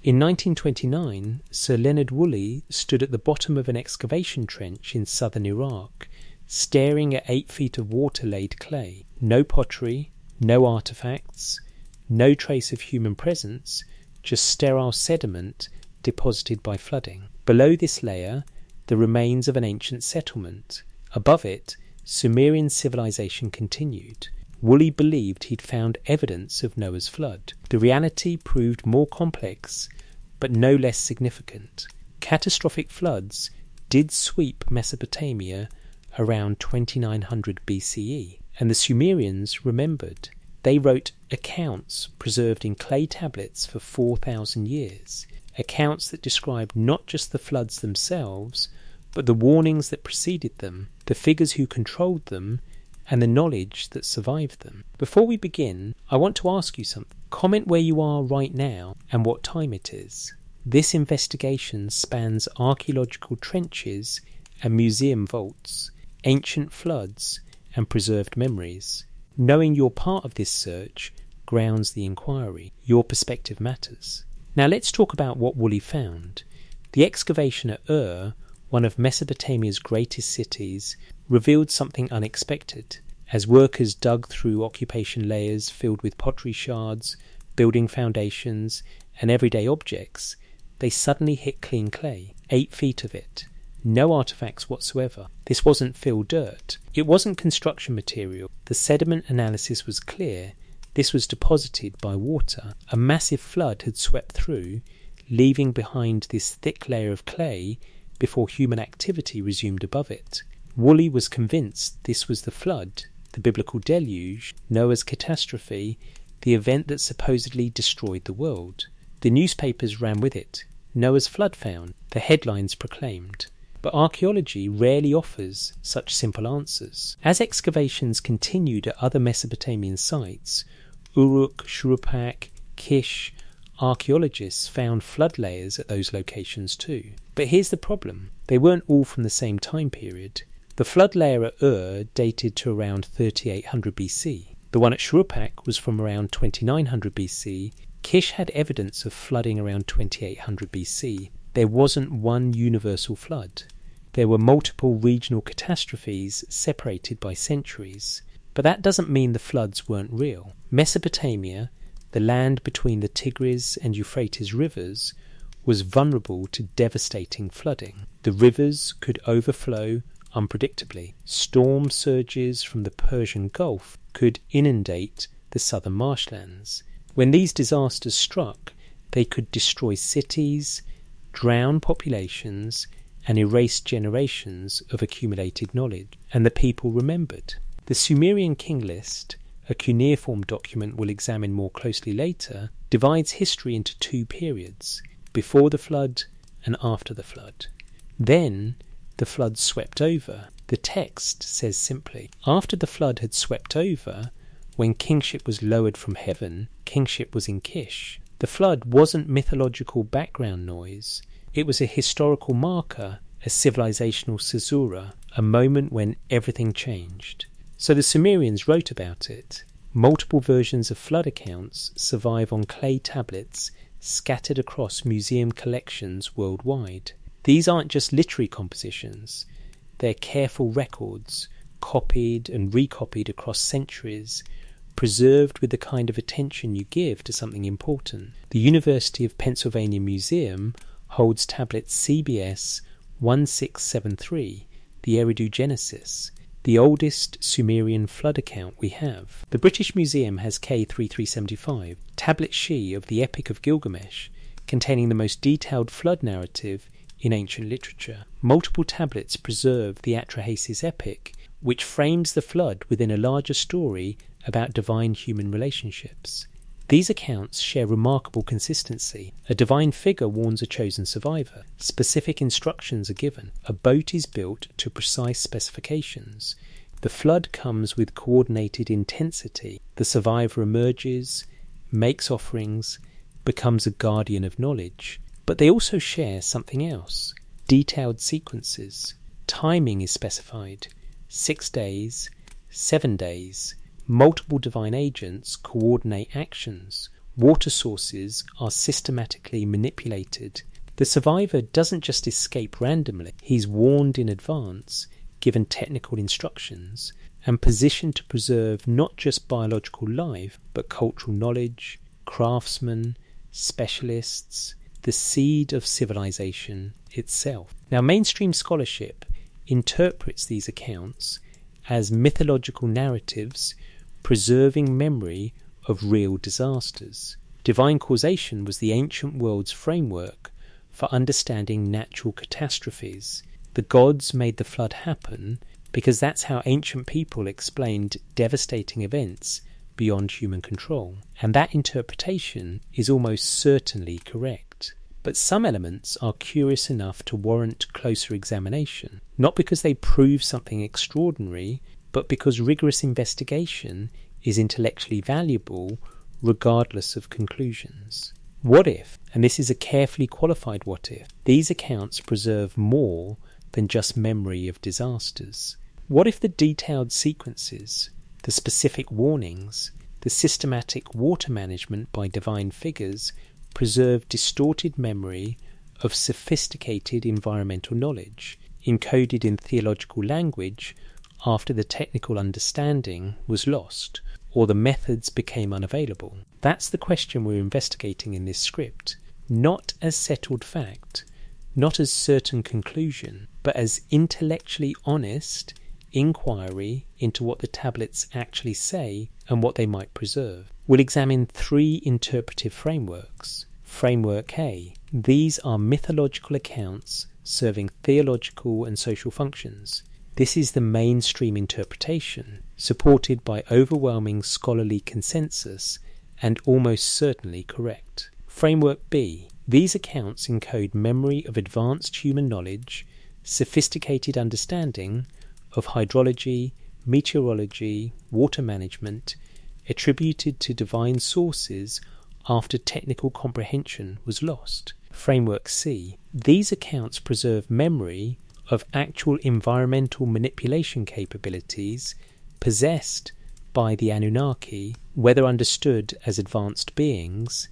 In 1929, Sir Leonard Woolley stood at the bottom of an excavation trench in southern Iraq, staring at 8 feet of water-laid clay. No pottery, no artefacts, no trace of human presence, just sterile sediment deposited by flooding. Below this layer, the remains of an ancient settlement. Above it, Sumerian civilization continued. Woolley believed he'd found evidence of Noah's flood. The reality proved more complex, but no less significant. Catastrophic floods did sweep Mesopotamia around 2900 BCE, and the Sumerians remembered. They wrote accounts preserved in clay tablets for 4,000 years, accounts that described not just the floods themselves, but the warnings that preceded them, the figures who controlled them, and the knowledge that survived them. Before we begin, I want to ask you something. Comment where you are right now and what time it is. This investigation spans archaeological trenches and museum vaults, ancient floods and preserved memories. Knowing you're part of this search grounds the inquiry. Your perspective matters. Now let's talk about what Woolley found. The excavation at one of Mesopotamia's greatest cities, revealed something unexpected. As workers dug through occupation layers filled with pottery shards, building foundations, and everyday objects, they suddenly hit clean clay, 8 feet of it. No artifacts whatsoever. This wasn't fill dirt. It wasn't construction material. The sediment analysis was clear. This was deposited by water. A massive flood had swept through, leaving behind this thick layer of clay before human activity resumed above it. Woolley was convinced this was the flood, the biblical deluge, Noah's catastrophe, the event that supposedly destroyed the world. The newspapers ran with it. Noah's flood found, the headlines proclaimed. But archaeology rarely offers such simple answers. As excavations continued at other Mesopotamian sites, Uruk, Shuruppak, Kish, archaeologists found flood layers at those locations too. But here's the problem. They weren't all from the same time period. The flood layer at dated to around 3800 BC. The one at Shuruppak was from around 2900 BC. Kish had evidence of flooding around 2800 BC. There wasn't one universal flood. There were multiple regional catastrophes separated by centuries. But that doesn't mean the floods weren't real. Mesopotamia, the land between the Tigris and Euphrates rivers, was vulnerable to devastating flooding. The rivers could overflow unpredictably. Storm surges from the Persian Gulf could inundate the southern marshlands. When these disasters struck, they could destroy cities, drown populations, and erase generations of accumulated knowledge. And the people remembered. The Sumerian king list, a cuneiform document we'll examine more closely later, divides history into 2 periods, before the flood and after the flood. Then the flood swept over. The text says simply, after the flood had swept over, when kingship was lowered from heaven, kingship was in Kish. The flood wasn't mythological background noise. It was a historical marker, a civilizational caesura, a moment when everything changed. So the Sumerians wrote about it. Multiple versions of flood accounts survive on clay tablets scattered across museum collections worldwide. These aren't just literary compositions. They're careful records, copied and recopied across centuries, preserved with the kind of attention you give to something important. The University of Pennsylvania Museum holds tablet CBS 1673, the Eridu Genesis, the oldest Sumerian flood account we have. The British Museum has K3375, tablet She of the Epic of Gilgamesh, containing the most detailed flood narrative in ancient literature. Multiple tablets preserve the Atra-Hasis epic, which frames the flood within a larger story about divine human relationships. These accounts share remarkable consistency. A divine figure warns a chosen survivor. Specific instructions are given. A boat is built to precise specifications. The flood comes with coordinated intensity. The survivor emerges, makes offerings, becomes a guardian of knowledge. But they also share something else. Detailed sequences. Timing is specified. 6 days, 7 days. Multiple divine agents coordinate actions. Water sources are systematically manipulated. The survivor doesn't just escape randomly. He's warned in advance, given technical instructions, and positioned to preserve not just biological life, but cultural knowledge, craftsmen, specialists, the seed of civilization itself. Now, mainstream scholarship interprets these accounts as mythological narratives preserving memory of real disasters. Divine causation was the ancient world's framework for understanding natural catastrophes. The gods made the flood happen because that's how ancient people explained devastating events beyond human control. And that interpretation is almost certainly correct. But some elements are curious enough to warrant closer examination, not because they prove something extraordinary, but because rigorous investigation is intellectually valuable regardless of conclusions. What if, and this is a carefully qualified what if, these accounts preserve more than just memory of disasters? What if the detailed sequences, the specific warnings, the systematic water management by divine figures preserve distorted memory of sophisticated environmental knowledge, encoded in theological language after the technical understanding was lost, or the methods became unavailable? That's the question we're investigating in this script, not as settled fact, not as certain conclusion, but as intellectually honest inquiry into what the tablets actually say and what they might preserve. We'll examine three interpretive frameworks. Framework A. These are mythological accounts serving theological and social functions. This is the mainstream interpretation, supported by overwhelming scholarly consensus and almost certainly correct. Framework B. These accounts encode memory of advanced human knowledge, sophisticated understanding of hydrology, meteorology, water management, attributed to divine sources after technical comprehension was lost. Framework C. These accounts preserve memory of actual environmental manipulation capabilities possessed by the Anunnaki, whether understood as advanced beings,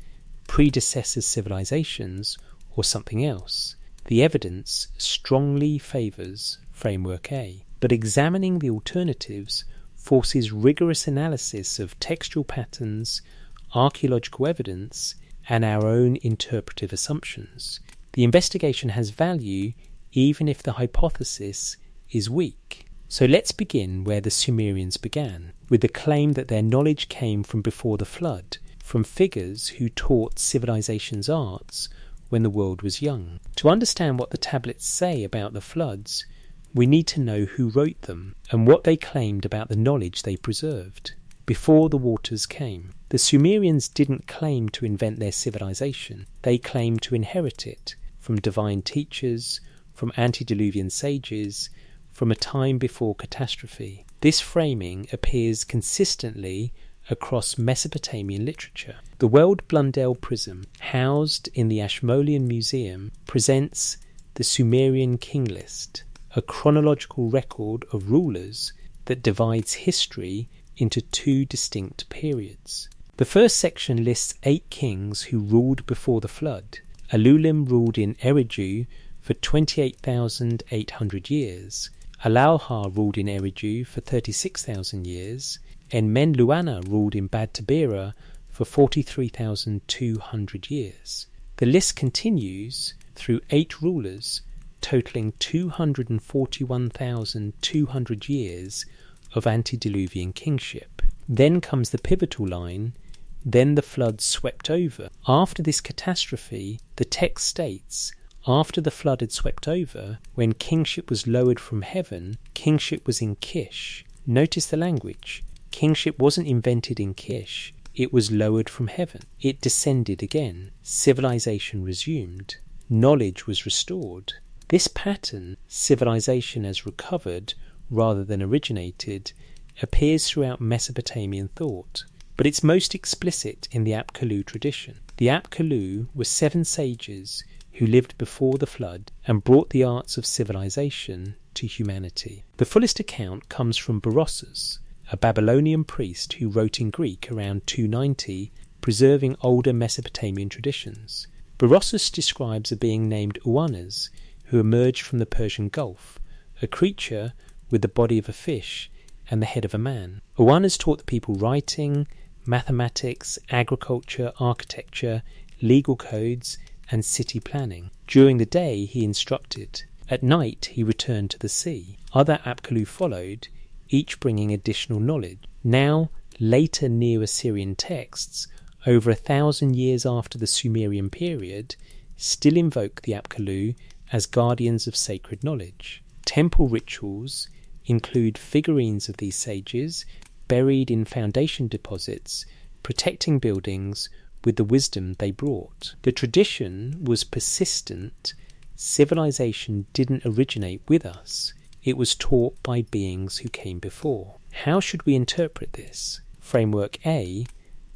predecessor civilizations, or something else. The evidence strongly favours Framework A, but examining the alternatives forces rigorous analysis of textual patterns, archaeological evidence, and our own interpretive assumptions. The investigation has value even if the hypothesis is weak. So let's begin where the Sumerians began, with the claim that their knowledge came from before the flood, from figures who taught civilization's arts when the world was young. To understand what the tablets say about the floods, we need to know who wrote them and what they claimed about the knowledge they preserved. Before the waters came, the Sumerians didn't claim to invent their civilization. They claimed to inherit it from divine teachers, from antediluvian sages, from a time before catastrophe. This framing appears consistently across Mesopotamian literature. The World Blundell Prism, housed in the Ashmolean Museum, presents the Sumerian King List, a chronological record of rulers that divides history into two distinct periods. The first section lists 8 kings who ruled before the flood. Alulim ruled in Eridu for 28,800 years. Alalha ruled in Eridu for 36,000 years. Enmenluana ruled in Bad Tabira for 43,200 years. The list continues through 8 rulers, totaling 241,200 years of antediluvian kingship. Then comes the pivotal line, then the flood swept over. After this catastrophe, the text states, after the flood had swept over, when kingship was lowered from heaven, kingship was in Kish. Notice the language. Kingship wasn't invented in Kish. It was lowered from heaven. It descended again. Civilization resumed. Knowledge was restored. This pattern, civilization as recovered rather than originated, appears throughout Mesopotamian thought, but it's most explicit in the Apkallu tradition. The Apkallu were 7 sages who lived before the flood and brought the arts of civilization to humanity. The fullest account comes from Berossus, a Babylonian priest who wrote in Greek around 290 preserving older Mesopotamian traditions. Berossus describes a being named Uanas, who emerged from the Persian Gulf, a creature with the body of a fish and the head of a man. Uanas taught the people writing, mathematics, agriculture, architecture, legal codes, and city planning. During the day he instructed. At night he returned to the sea. Other Apkallu followed, each bringing additional knowledge. Now, later Neo-Assyrian texts, over 1,000 years after the Sumerian period, still invoke the Apkallu as guardians of sacred knowledge. Temple rituals include figurines of these sages buried in foundation deposits, protecting buildings with the wisdom they brought. The tradition was persistent. Civilization didn't originate with us. It was taught by beings who came before. How should we interpret this? Framework A,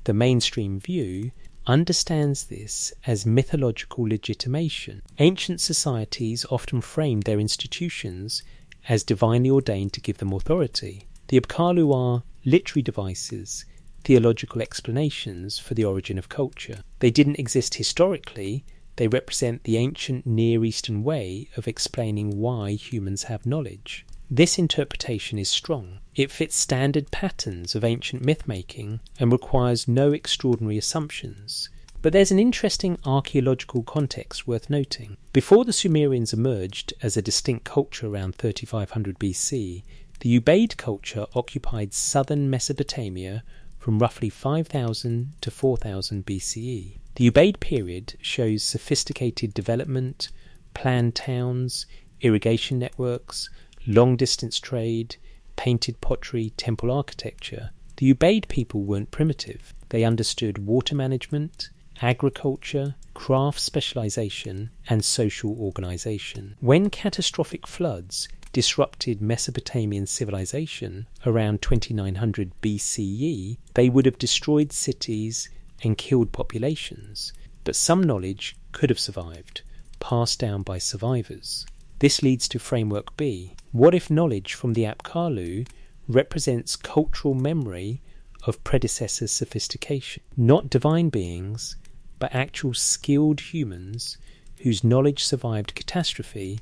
the mainstream view, understands this as mythological legitimation. Ancient societies often framed their institutions as divinely ordained to give them authority. The Apkallu are literary devices, theological explanations for the origin of culture. They didn't exist historically. They represent the ancient Near Eastern way of explaining why humans have knowledge. This interpretation is strong. It fits standard patterns of ancient myth-making and requires no extraordinary assumptions. But there's an interesting archaeological context worth noting. Before the Sumerians emerged as a distinct culture around 3500 BC, the Ubaid culture occupied southern Mesopotamia from roughly 5000 to 4000 BCE. The Ubaid period shows sophisticated development, planned towns, irrigation networks, long-distance trade, painted pottery, temple architecture. The Ubaid people weren't primitive. They understood water management, agriculture, craft specialization, and social organization. When catastrophic floods disrupted Mesopotamian civilization around 2900 BCE, they would have destroyed cities and killed populations, but some knowledge could have survived, passed down by survivors. This leads to Framework B. What if knowledge from the Apkallu represents cultural memory of predecessor sophistication? Not divine beings, but actual skilled humans whose knowledge survived catastrophe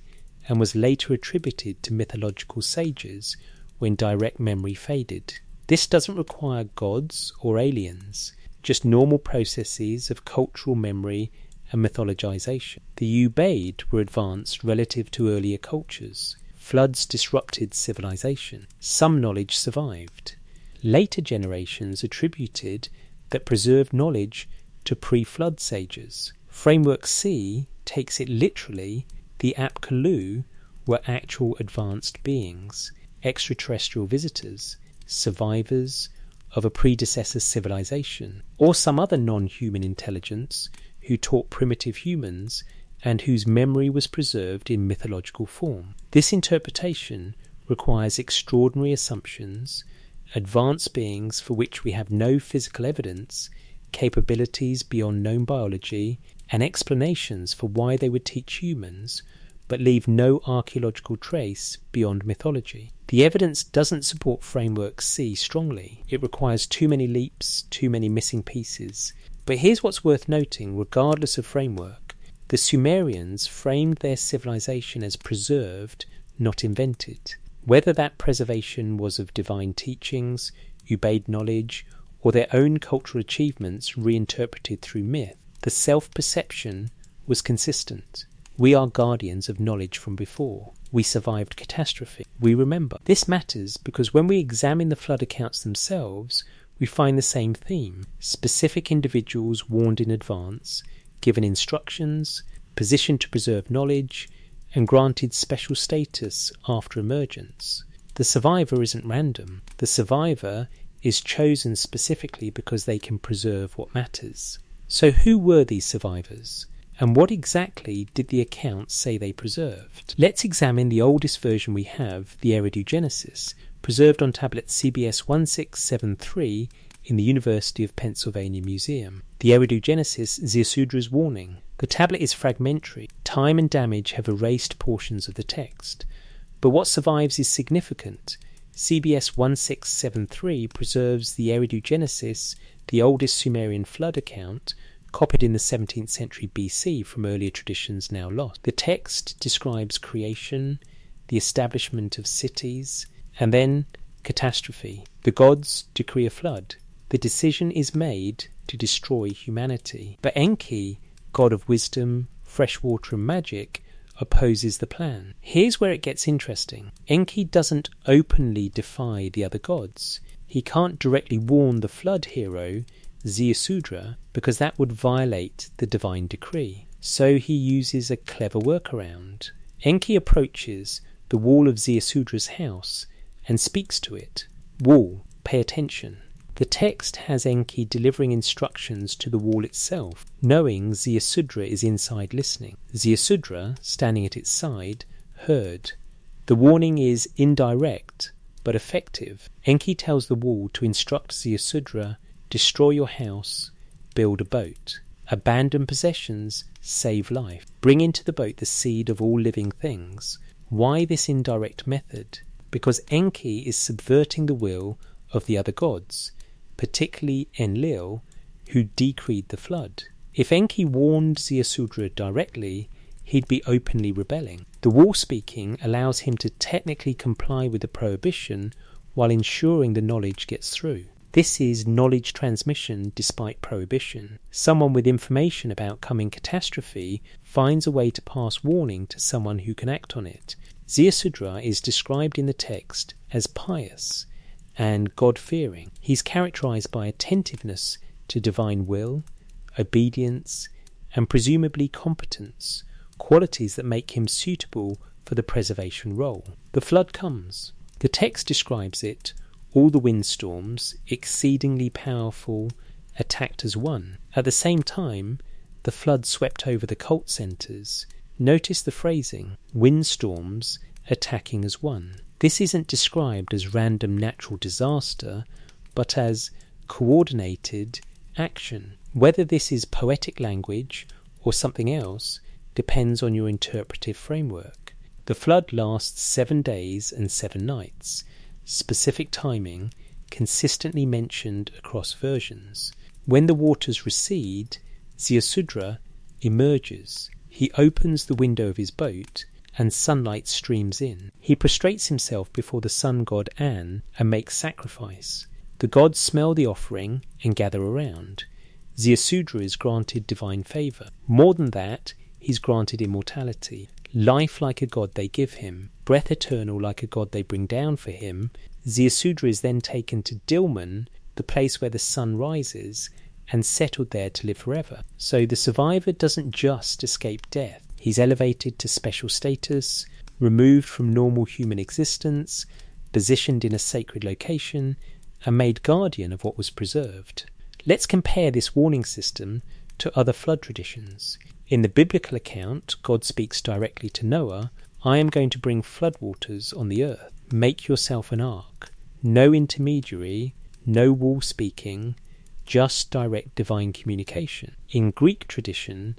and was later attributed to mythological sages when direct memory faded. This doesn't require gods or aliens, just normal processes of cultural memory and mythologization. The Ubaid were advanced relative to earlier cultures. Floods disrupted civilization. Some knowledge survived. Later generations attributed that preserved knowledge to pre-flood sages. Framework C takes it literally. The Apkallu were actual advanced beings, extraterrestrial visitors, survivors of a predecessor civilization, or some other non-human intelligence who taught primitive humans and whose memory was preserved in mythological form. This interpretation requires extraordinary assumptions, advanced beings for which we have no physical evidence, capabilities beyond known biology, and explanations for why they would teach humans, but leave no archaeological trace beyond mythology. The evidence doesn't support Framework C strongly. It requires too many leaps, too many missing pieces. But here's what's worth noting, regardless of framework. The Sumerians framed their civilization as preserved, not invented. Whether that preservation was of divine teachings, Ubaid knowledge, or their own cultural achievements reinterpreted through myth, the self-perception was consistent. We are guardians of knowledge from before. We survived catastrophe. We remember. This matters because when we examine the flood accounts themselves, we find the same theme. Specific individuals warned in advance, given instructions, positioned to preserve knowledge, and granted special status after emergence. The survivor isn't random. The survivor is chosen specifically because they can preserve what matters. So who were these survivors? And what exactly did the accounts say they preserved? Let's examine the oldest version we have, the Eridu Genesis, preserved on tablet CBS 1673 in the University of Pennsylvania Museum. The Eridu Genesis is Yasudra's warning. The tablet is fragmentary. Time and damage have erased portions of the text. But what survives is significant. CBS 1673 preserves the Eridu Genesis, the oldest Sumerian flood account, copied in the 17th century BC from earlier traditions now lost. The text describes creation, the establishment of cities, and then catastrophe. The gods decree a flood. The decision is made to destroy humanity. But Enki, god of wisdom, fresh water and magic, opposes the plan. Here's where it gets interesting. Enki doesn't openly defy the other gods. He can't directly warn the flood hero, Ziusudra, because that would violate the divine decree. So he uses a clever workaround. Enki approaches the wall of Ziusudra's house and speaks to it. Wall, pay attention. The text has Enki delivering instructions to the wall itself, knowing Ziusudra is inside listening. Ziusudra, standing at its side, heard. The warning is indirect, but effective. Enki tells the wall to instruct Ziusudra, destroy your house, build a boat. Abandon possessions, save life. Bring into the boat the seed of all living things. Why this indirect method? Because Enki is subverting the will of the other gods, particularly Enlil, who decreed the flood. If Enki warned Ziusudra directly, he'd be openly rebelling. The wall speaking allows him to technically comply with the prohibition while ensuring the knowledge gets through. This is knowledge transmission despite prohibition. Someone with information about coming catastrophe finds a way to pass warning to someone who can act on it. Ziusudra is described in the text as pious and God-fearing. He's characterized by attentiveness to divine will, obedience, and presumably competence, qualities that make him suitable for the preservation role. The flood comes. The text describes it, all the windstorms, exceedingly powerful, attacked as one. At the same time, the flood swept over the cult centres. Notice the phrasing, windstorms attacking as one. This isn't described as random natural disaster, but as coordinated action. Whether this is poetic language or something else depends on your interpretive framework. The flood lasts 7 days and 7 nights. Specific timing, consistently mentioned across versions. When the waters recede, Ziusudra emerges. He opens the window of his boat and sunlight streams in. He prostrates himself before the sun god An and makes sacrifice. The gods smell the offering and gather around. Ziusudra is granted divine favour. More than that, he's granted immortality. Life like a god they give him, breath eternal like a god they bring down for him. Ziusudra is then taken to Dilmun, the place where the sun rises, and settled there to live forever. So the survivor doesn't just escape death. He's elevated to special status, removed from normal human existence, positioned in a sacred location, and made guardian of what was preserved. Let's compare this warning system to other flood traditions. In the biblical account, God speaks directly to Noah, I am going to bring floodwaters on the earth. Make yourself an ark. No intermediary, no wall speaking, just direct divine communication. In Greek tradition,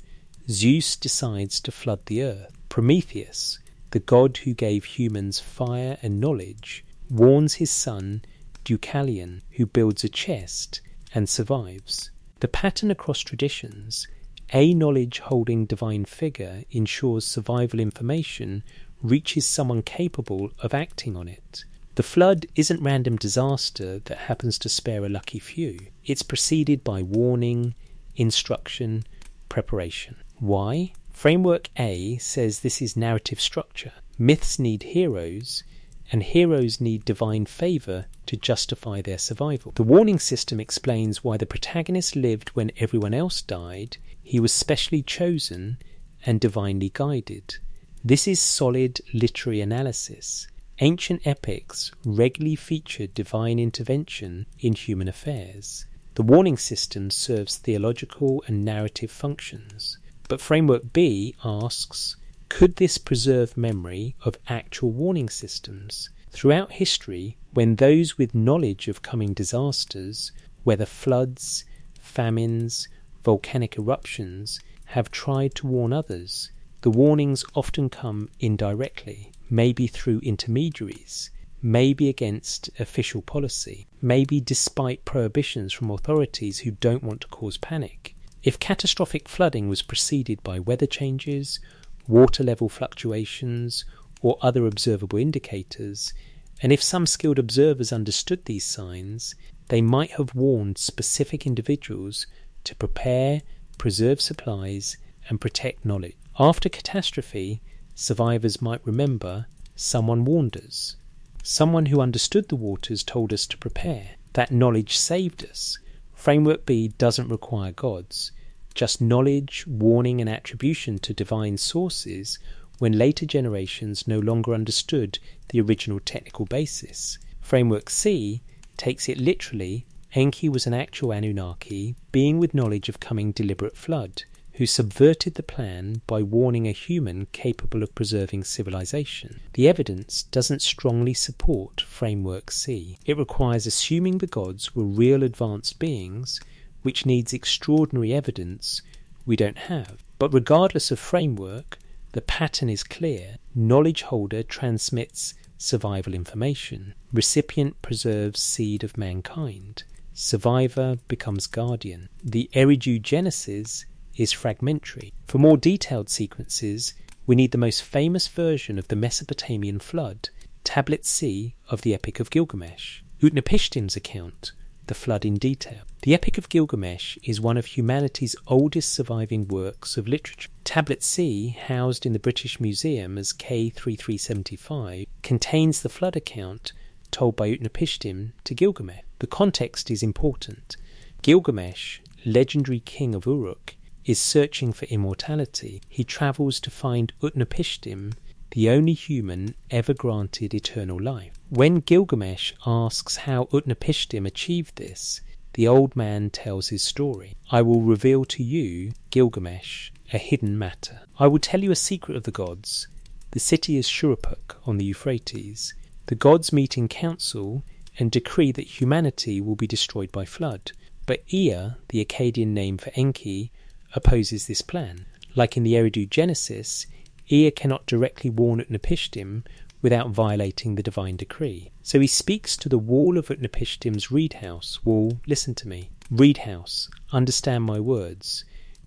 Zeus decides to flood the earth. Prometheus, the god who gave humans fire and knowledge, warns his son Deucalion, who builds a chest and survives. The pattern across traditions, a knowledge holding divine figure ensures survival information reaches someone capable of acting on it. The flood isn't random disaster that happens to spare a lucky few. It's preceded by warning, instruction, preparation. Why? Framework A says this is narrative structure. Myths need heroes, and heroes need divine favour to justify their survival. The warning system explains why the protagonist lived when everyone else died. He was specially chosen and divinely guided. This is solid literary analysis. Ancient epics regularly featured divine intervention in human affairs. The warning system serves theological and narrative functions. But Framework B asks, could this preserve memory of actual warning systems? Throughout history, when those with knowledge of coming disasters, whether floods, famines, volcanic eruptions, have tried to warn others, the warnings often come indirectly, maybe through intermediaries, maybe against official policy, maybe despite prohibitions from authorities who don't want to cause panic. If catastrophic flooding was preceded by weather changes, water level fluctuations, or other observable indicators, and if some skilled observers understood these signs, they might have warned specific individuals to prepare, preserve supplies, and protect knowledge. After catastrophe, survivors might remember, someone warned us. Someone who understood the waters told us to prepare. That knowledge saved us. Framework B doesn't require gods, just knowledge, warning, and attribution to divine sources when later generations no longer understood the original technical basis. Framework C takes it literally. Enki was an actual Anunnaki, being with knowledge of coming deliberate flood, who subverted the plan by warning a human capable of preserving civilization. The evidence doesn't strongly support Framework C. It requires assuming the gods were real advanced beings, which needs extraordinary evidence we don't have. But regardless of framework, the pattern is clear. Knowledge holder transmits survival information. Recipient preserves seed of mankind. Survivor becomes guardian. The Eridu genesis is fragmentary. For more detailed sequences, we need the most famous version of the Mesopotamian flood, Tablet C of the Epic of Gilgamesh. Utnapishtim's account, the flood in detail. The Epic of Gilgamesh is one of humanity's oldest surviving works of literature. Tablet C, housed in the British Museum as K3375, contains the flood account told by Utnapishtim to Gilgamesh. The context is important. Gilgamesh, legendary king of Uruk, is searching for immortality. He travels to find Utnapishtim, the only human ever granted eternal life. When Gilgamesh asks how Utnapishtim achieved this, the old man tells his story. I will reveal to you, Gilgamesh, a hidden matter. I will tell you a secret of the gods. The city is Shuruppak on the Euphrates. The gods meet in council and decree that humanity will be destroyed by flood. But Ea, the Akkadian name for Enki, opposes this plan. Like in the Eridu Genesis, Ea cannot directly warn Utnapishtim without violating the divine decree. So he speaks to the wall of Utnapishtim's reed house. Wall, listen to me. Reed house, understand my words.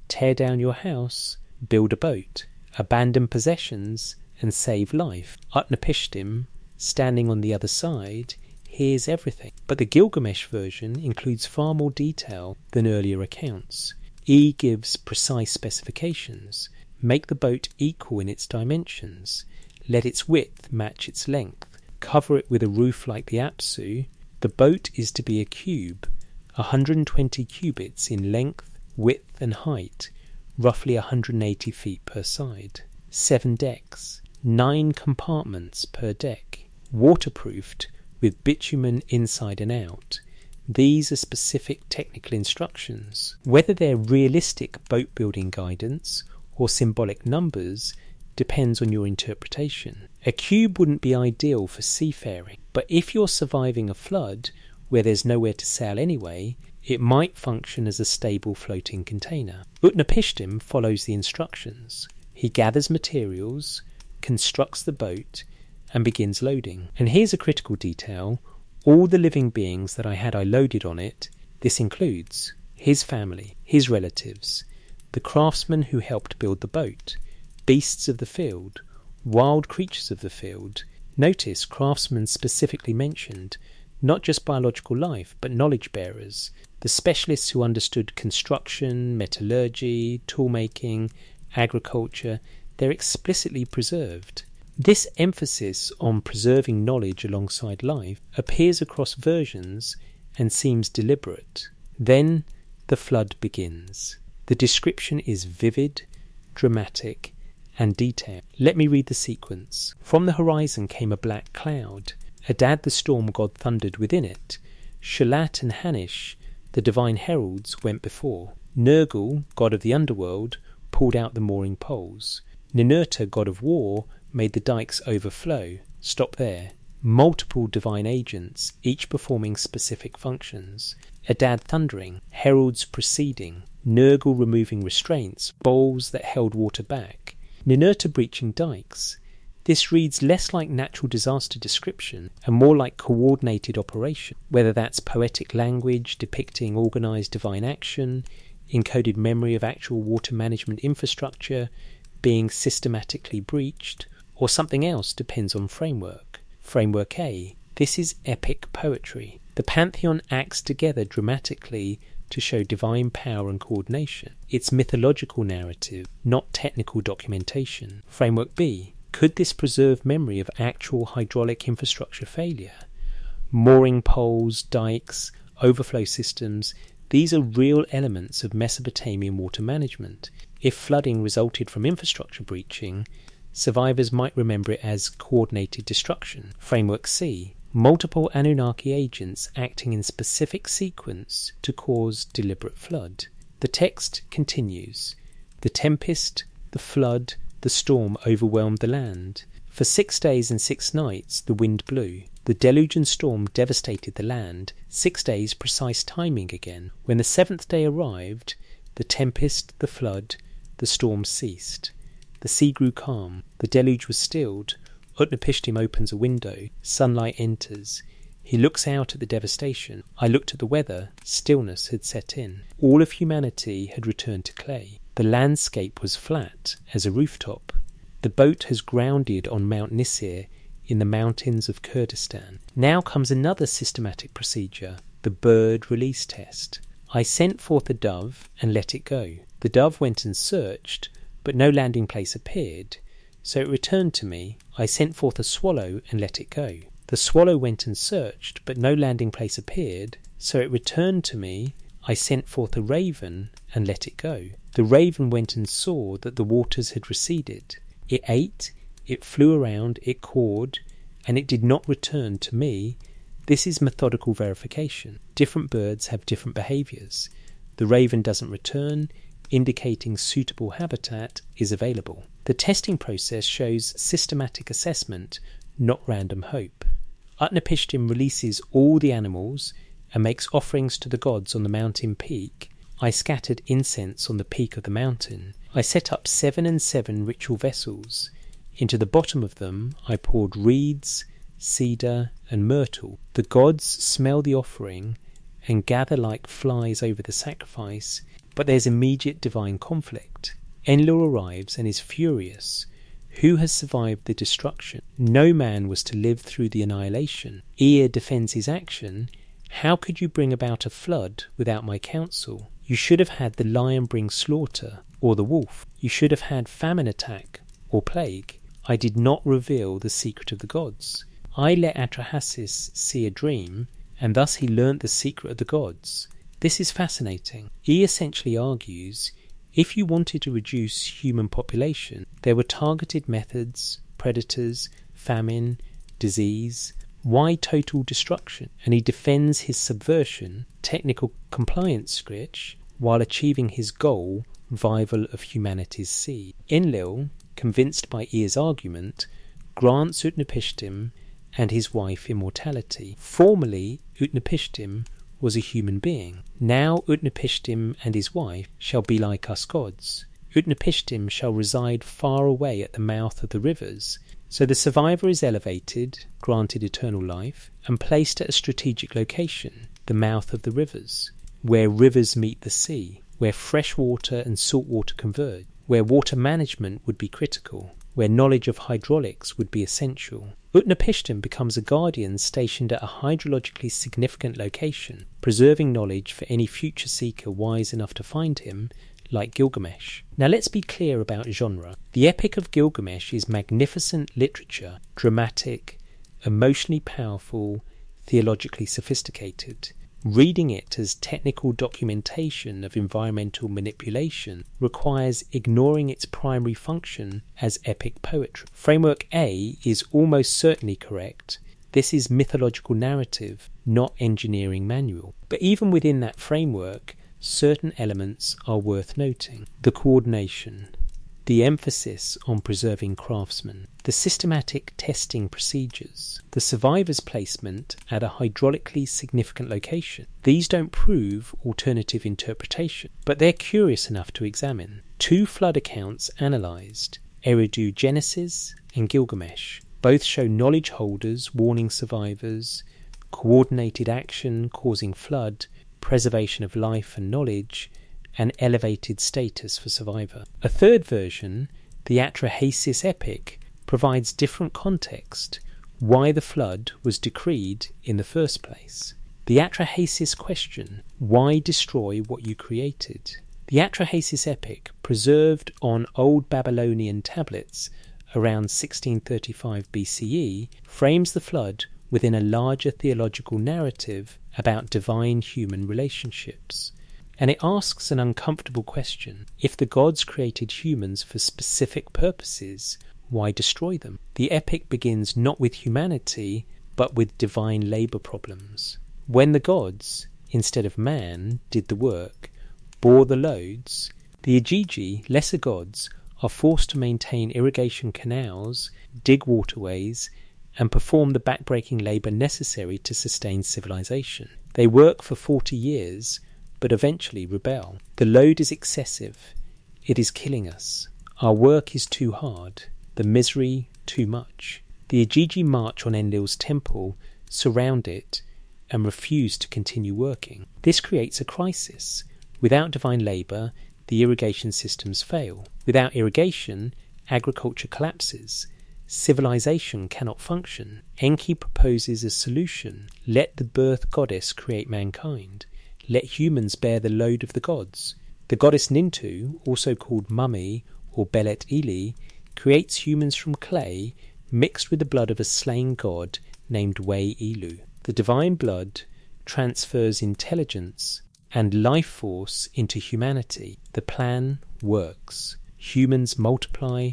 Tear down your house, build a boat, abandon possessions, and save life. Utnapishtim, standing on the other side, hears everything. But the Gilgamesh version includes far more detail than earlier accounts. E gives precise specifications. Make the boat equal in its dimensions. Let its width match its length. Cover it with a roof like the Apsu. The boat is to be a cube, 120 cubits in length, width and height, roughly 180 feet per side. 7 decks, 9 compartments per deck, waterproofed with bitumen inside and out. These are specific technical instructions. Whether they're realistic boat building guidance or symbolic numbers depends on your interpretation. A cube wouldn't be ideal for seafaring, but if you're surviving a flood where there's nowhere to sail anyway, it might function as a stable floating container. Utnapishtim follows the instructions. He gathers materials, constructs the boat, and begins loading. And here's a critical detail. All the living beings that I loaded on it, this includes his family, his relatives, the craftsmen who helped build the boat, beasts of the field, wild creatures of the field. Notice craftsmen specifically mentioned, not just biological life, but knowledge bearers, the specialists who understood construction, metallurgy, toolmaking, agriculture. They're explicitly preserved. This emphasis on preserving knowledge alongside life appears across versions and seems deliberate. Then the flood begins. The description is vivid, dramatic, and detailed. Let me read the sequence. From the horizon came a black cloud. Adad the storm god thundered within it. Shalat and Hanish, the divine heralds, went before. Nergal, god of the underworld, pulled out the mooring poles. Ninurta, god of war, made the dikes overflow. Stop there. Multiple divine agents, each performing specific functions. Adad thundering, heralds preceding, Nergal removing restraints, bowls that held water back, Ninurta breaching dikes. This reads less like natural disaster description and more like coordinated operation, whether that's poetic language depicting organised divine action, encoded memory of actual water management infrastructure being systematically breached, or something else depends on framework. Framework A. This is epic poetry. The pantheon acts together dramatically to show divine power and coordination. It's mythological narrative, not technical documentation. Framework B. Could this preserve memory of actual hydraulic infrastructure failure? Mooring poles, dikes, overflow systems, these are real elements of Mesopotamian water management. If flooding resulted from infrastructure breaching, survivors might remember it as coordinated destruction. Framework C. Multiple Anunnaki agents acting in specific sequence to cause deliberate flood. The text continues. The tempest, the flood, the storm overwhelmed the land. For 6 days and 6 nights the wind blew. The deluge and storm devastated the land. 6 days precise timing again. When the 7th day arrived, the tempest, the flood, the storm ceased. The sea grew calm. The deluge was stilled. Utnapishtim opens a window. Sunlight enters. He looks out at the devastation. I looked at the weather. Stillness had set in. All of humanity had returned to clay. The landscape was flat as a rooftop. The boat has grounded on Mount Nisir in the mountains of Kurdistan. Now comes another systematic procedure, the bird release test. I sent forth a dove and let it go. The dove went and searched, but no landing place appeared. So it returned to me. I sent forth a swallow and let it go. The swallow went and searched, but no landing place appeared. So it returned to me. I sent forth a raven and let it go. The raven went and saw that the waters had receded. It ate, it flew around, it cawed, and it did not return to me. This is methodical verification. Different birds have different behaviours. The raven doesn't return, indicating suitable habitat is available. The testing process shows systematic assessment, not random hope. Utnapishtim releases all the animals and makes offerings to the gods on the mountain peak. I scattered incense on the peak of the mountain. I set up 7 and 7 ritual vessels. Into the bottom of them I poured reeds, cedar, and myrtle. The gods smell the offering and gather like flies over the sacrifice, but there's immediate divine conflict. Enlil arrives and is furious. Who has survived the destruction? No man was to live through the annihilation. Ea defends his action. How could you bring about a flood without my counsel? You should have had the lion bring slaughter, or the wolf. You should have had famine attack, or plague. I did not reveal the secret of the gods. I let Atra-Hasis see a dream, and thus he learnt the secret of the gods. This is fascinating. He essentially argues, if you wanted to reduce human population, there were targeted methods, predators, famine, disease. Why total destruction? And he defends his subversion, technical compliance scritch, while achieving his goal, revival of humanity's seed. Enlil, convinced by Ea's argument, grants Utnapishtim and his wife immortality. Formerly, Utnapishtim was a human being. Now Utnapishtim and his wife shall be like us gods. Utnapishtim shall reside far away at the mouth of the rivers. So the survivor is elevated, granted eternal life, and placed at a strategic location, the mouth of the rivers, where rivers meet the sea, where fresh water and salt water converge, where water management would be critical, where knowledge of hydraulics would be essential. Utnapishtim becomes a guardian stationed at a hydrologically significant location, preserving knowledge for any future seeker wise enough to find him, like Gilgamesh. Now let's be clear about genre. The Epic of Gilgamesh is magnificent literature, dramatic, emotionally powerful, theologically sophisticated. Reading it as technical documentation of environmental manipulation requires ignoring its primary function as epic poetry. Framework A is almost certainly correct. This is mythological narrative, not engineering manual. But even within that framework, certain elements are worth noting. The coordination, the emphasis on preserving craftsmen, the systematic testing procedures, the survivor's placement at a hydraulically significant location. These don't prove alternative interpretation, but they're curious enough to examine. 2 flood accounts analysed. Eridu Genesis and Gilgamesh. Both show knowledge holders warning survivors, coordinated action causing flood, preservation of life and knowledge, and elevated status for survivor. A third version, the Atra-Hasis epic, provides different context, why the flood was decreed in the first place. The Atra-Hasis question, why destroy what you created? The Atra-Hasis epic, preserved on Old Babylonian tablets around 1635 BCE, frames the flood within a larger theological narrative about divine-human relationships. And it asks an uncomfortable question. If the gods created humans for specific purposes, why destroy them? The epic begins not with humanity, but with divine labour problems. When the gods, instead of man, did the work, bore the loads, the Igigi, lesser gods, are forced to maintain irrigation canals, dig waterways, and perform the backbreaking labour necessary to sustain civilization. They work for 40 years, but eventually rebel. The load is excessive. It is killing us. Our work is too hard. The misery too much. The Igigi march on Enlil's temple, surround it, and refuse to continue working. This creates a crisis. Without divine labour, the irrigation systems fail. Without irrigation, agriculture collapses. Civilization cannot function. Enki proposes a solution. Let the birth goddess create mankind. Let humans bear the load of the gods. The goddess Nintu, also called Mummy or Belet Ili, creates humans from clay mixed with the blood of a slain god named Wei Ilu. The divine blood transfers intelligence and life force into humanity. The plan works. Humans multiply,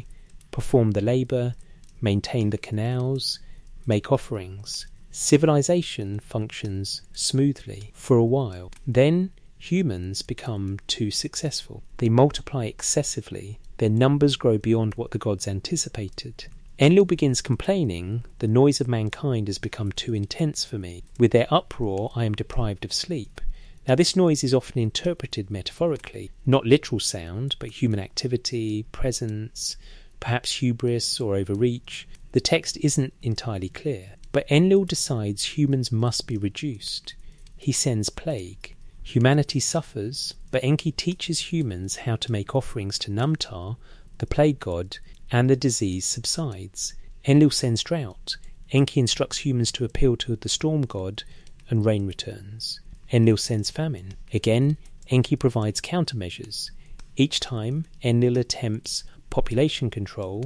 perform the labour, maintain the canals, make offerings. Civilization functions smoothly for a while. Then humans become too successful. They multiply excessively. Their numbers grow beyond what the gods anticipated. Enlil begins complaining, the noise of mankind has become too intense for me. With their uproar, I am deprived of sleep. Now this noise is often interpreted metaphorically, not literal sound, but human activity, presence, perhaps hubris or overreach. The text isn't entirely clear, but Enlil decides humans must be reduced. He sends plague. Humanity suffers, but Enki teaches humans how to make offerings to Namtar, the plague god, and the disease subsides. Enlil sends drought. Enki instructs humans to appeal to the storm god, and rain returns. Enlil sends famine. Again, Enki provides countermeasures. Each time, Enlil attempts population control.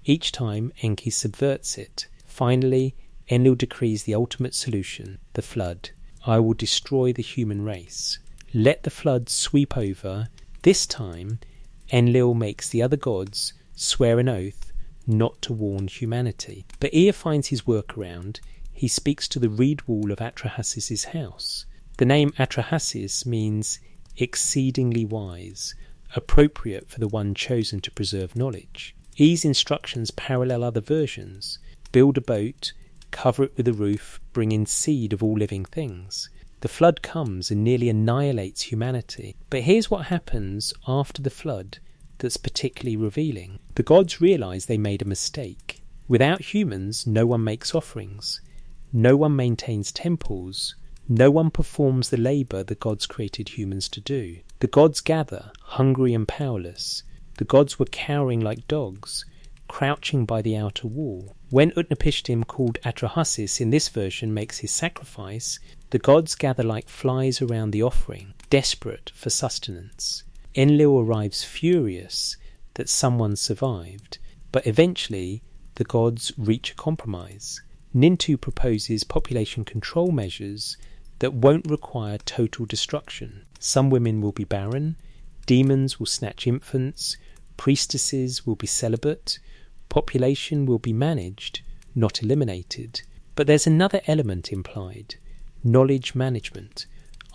Each time, Enki subverts it. Finally, Enlil decrees the ultimate solution, the flood. I will destroy the human race. Let the flood sweep over. This time, Enlil makes the other gods swear an oath not to warn humanity. But Ea finds his workaround. He speaks to the reed wall of Atra-Hasis' house. The name Atra-Hasis means exceedingly wise, appropriate for the one chosen to preserve knowledge. E's instructions parallel other versions. Build a boat, cover it with a roof, bring in seed of all living things. The flood comes and nearly annihilates humanity. But here's what happens after the flood that's particularly revealing. The gods realize they made a mistake. Without humans, no one makes offerings. No one maintains temples. No one performs the labour the gods created humans to do. The gods gather, hungry and powerless. The gods were cowering like dogs, crouching by the outer wall. When Utnapishtim, called Atra-Hasis in this version, makes his sacrifice, the gods gather like flies around the offering, desperate for sustenance. Enlil arrives furious that someone survived, but eventually the gods reach a compromise. Nintu proposes population control measures that won't require total destruction. Some women will be barren, demons will snatch infants, priestesses will be celibate, population will be managed, not eliminated. But there's another element implied, knowledge management.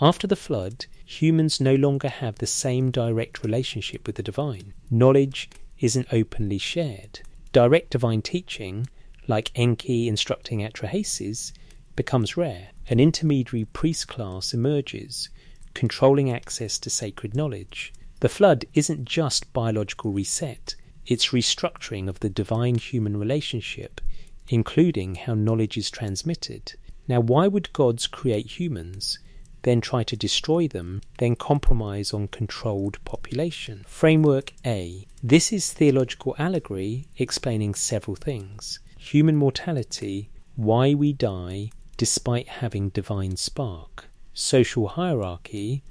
After the flood, humans no longer have the same direct relationship with the divine. Knowledge isn't openly shared. Direct divine teaching, like Enki instructing Atra-Hasis, becomes rare. An intermediary priest class emerges, controlling access to sacred knowledge. The flood isn't just biological reset, its restructuring of the divine-human relationship, including how knowledge is transmitted. Now, why would gods create humans, then try to destroy them, then compromise on controlled population? Framework A. This is theological allegory explaining several things. Human mortality, why we die despite having divine spark. Social hierarchy,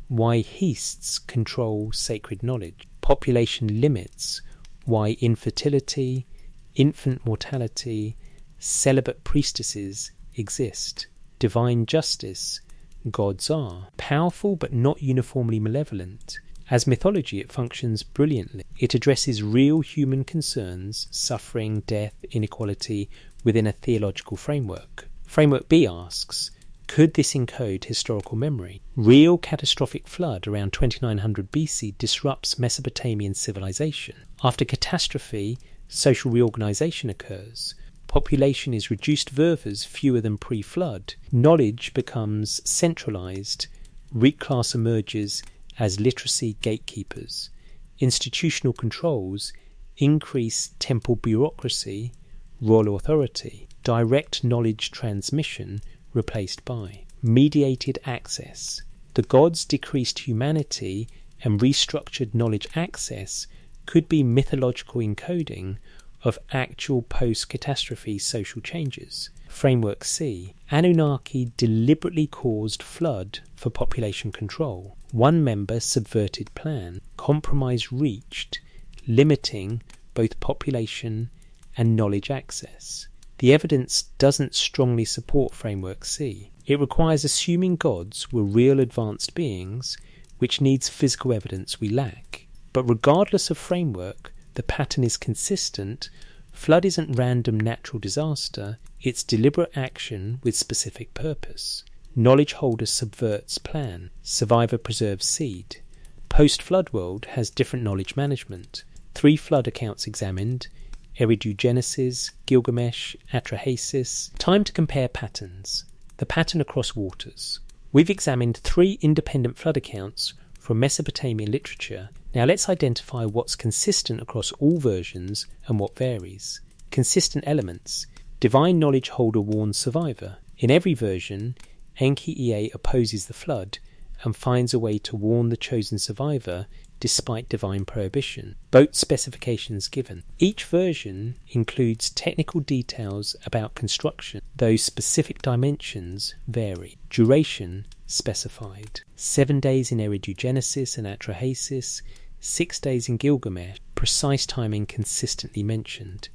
why heists control sacred knowledge. Population limits, why infertility, infant mortality, celibate priestesses exist. Divine justice, gods are powerful but not uniformly malevolent. As mythology, it functions brilliantly. It addresses real human concerns, suffering, death, inequality, within a theological framework. Framework B asks, could this encode historical memory? Real catastrophic flood around 2900 BC disrupts Mesopotamian civilization. After catastrophe, social reorganization occurs. Population is reduced versus fewer than pre-flood. Knowledge becomes centralized. Weak class emerges as literacy gatekeepers. Institutional controls increase temple bureaucracy, royal authority. Direct knowledge transmission replaced by mediated access. The gods decreased humanity and restructured knowledge access could be mythological encoding of actual post-catastrophe social changes. Framework C. Anunnaki deliberately caused flood for population control. One member subverted plan. Compromise reached, limiting both population and knowledge access. The evidence doesn't strongly support Framework C. It requires assuming gods were real advanced beings, which needs physical evidence we lack. But regardless of framework, the pattern is consistent. Flood isn't random natural disaster, it's deliberate action with specific purpose. Knowledge holder subverts plan. Survivor preserves seed. Post-flood world has different knowledge management. 3 flood accounts examined: Eridu Genesis, Gilgamesh, Atra-Hasis. Time to compare patterns. The pattern across waters. We've examined 3 independent flood accounts from Mesopotamian literature. Now let's identify what's consistent across all versions and what varies. Consistent elements. Divine knowledge holder warns survivor. In every version, Enki Ea opposes the flood and finds a way to warn the chosen survivor despite divine prohibition. Boat specifications given. Each version includes technical details about construction, though specific dimensions vary. Duration specified. 7 days in Eridu Genesis and Atra-Hasis, 6 days in Gilgamesh. Precise timing consistently mentioned.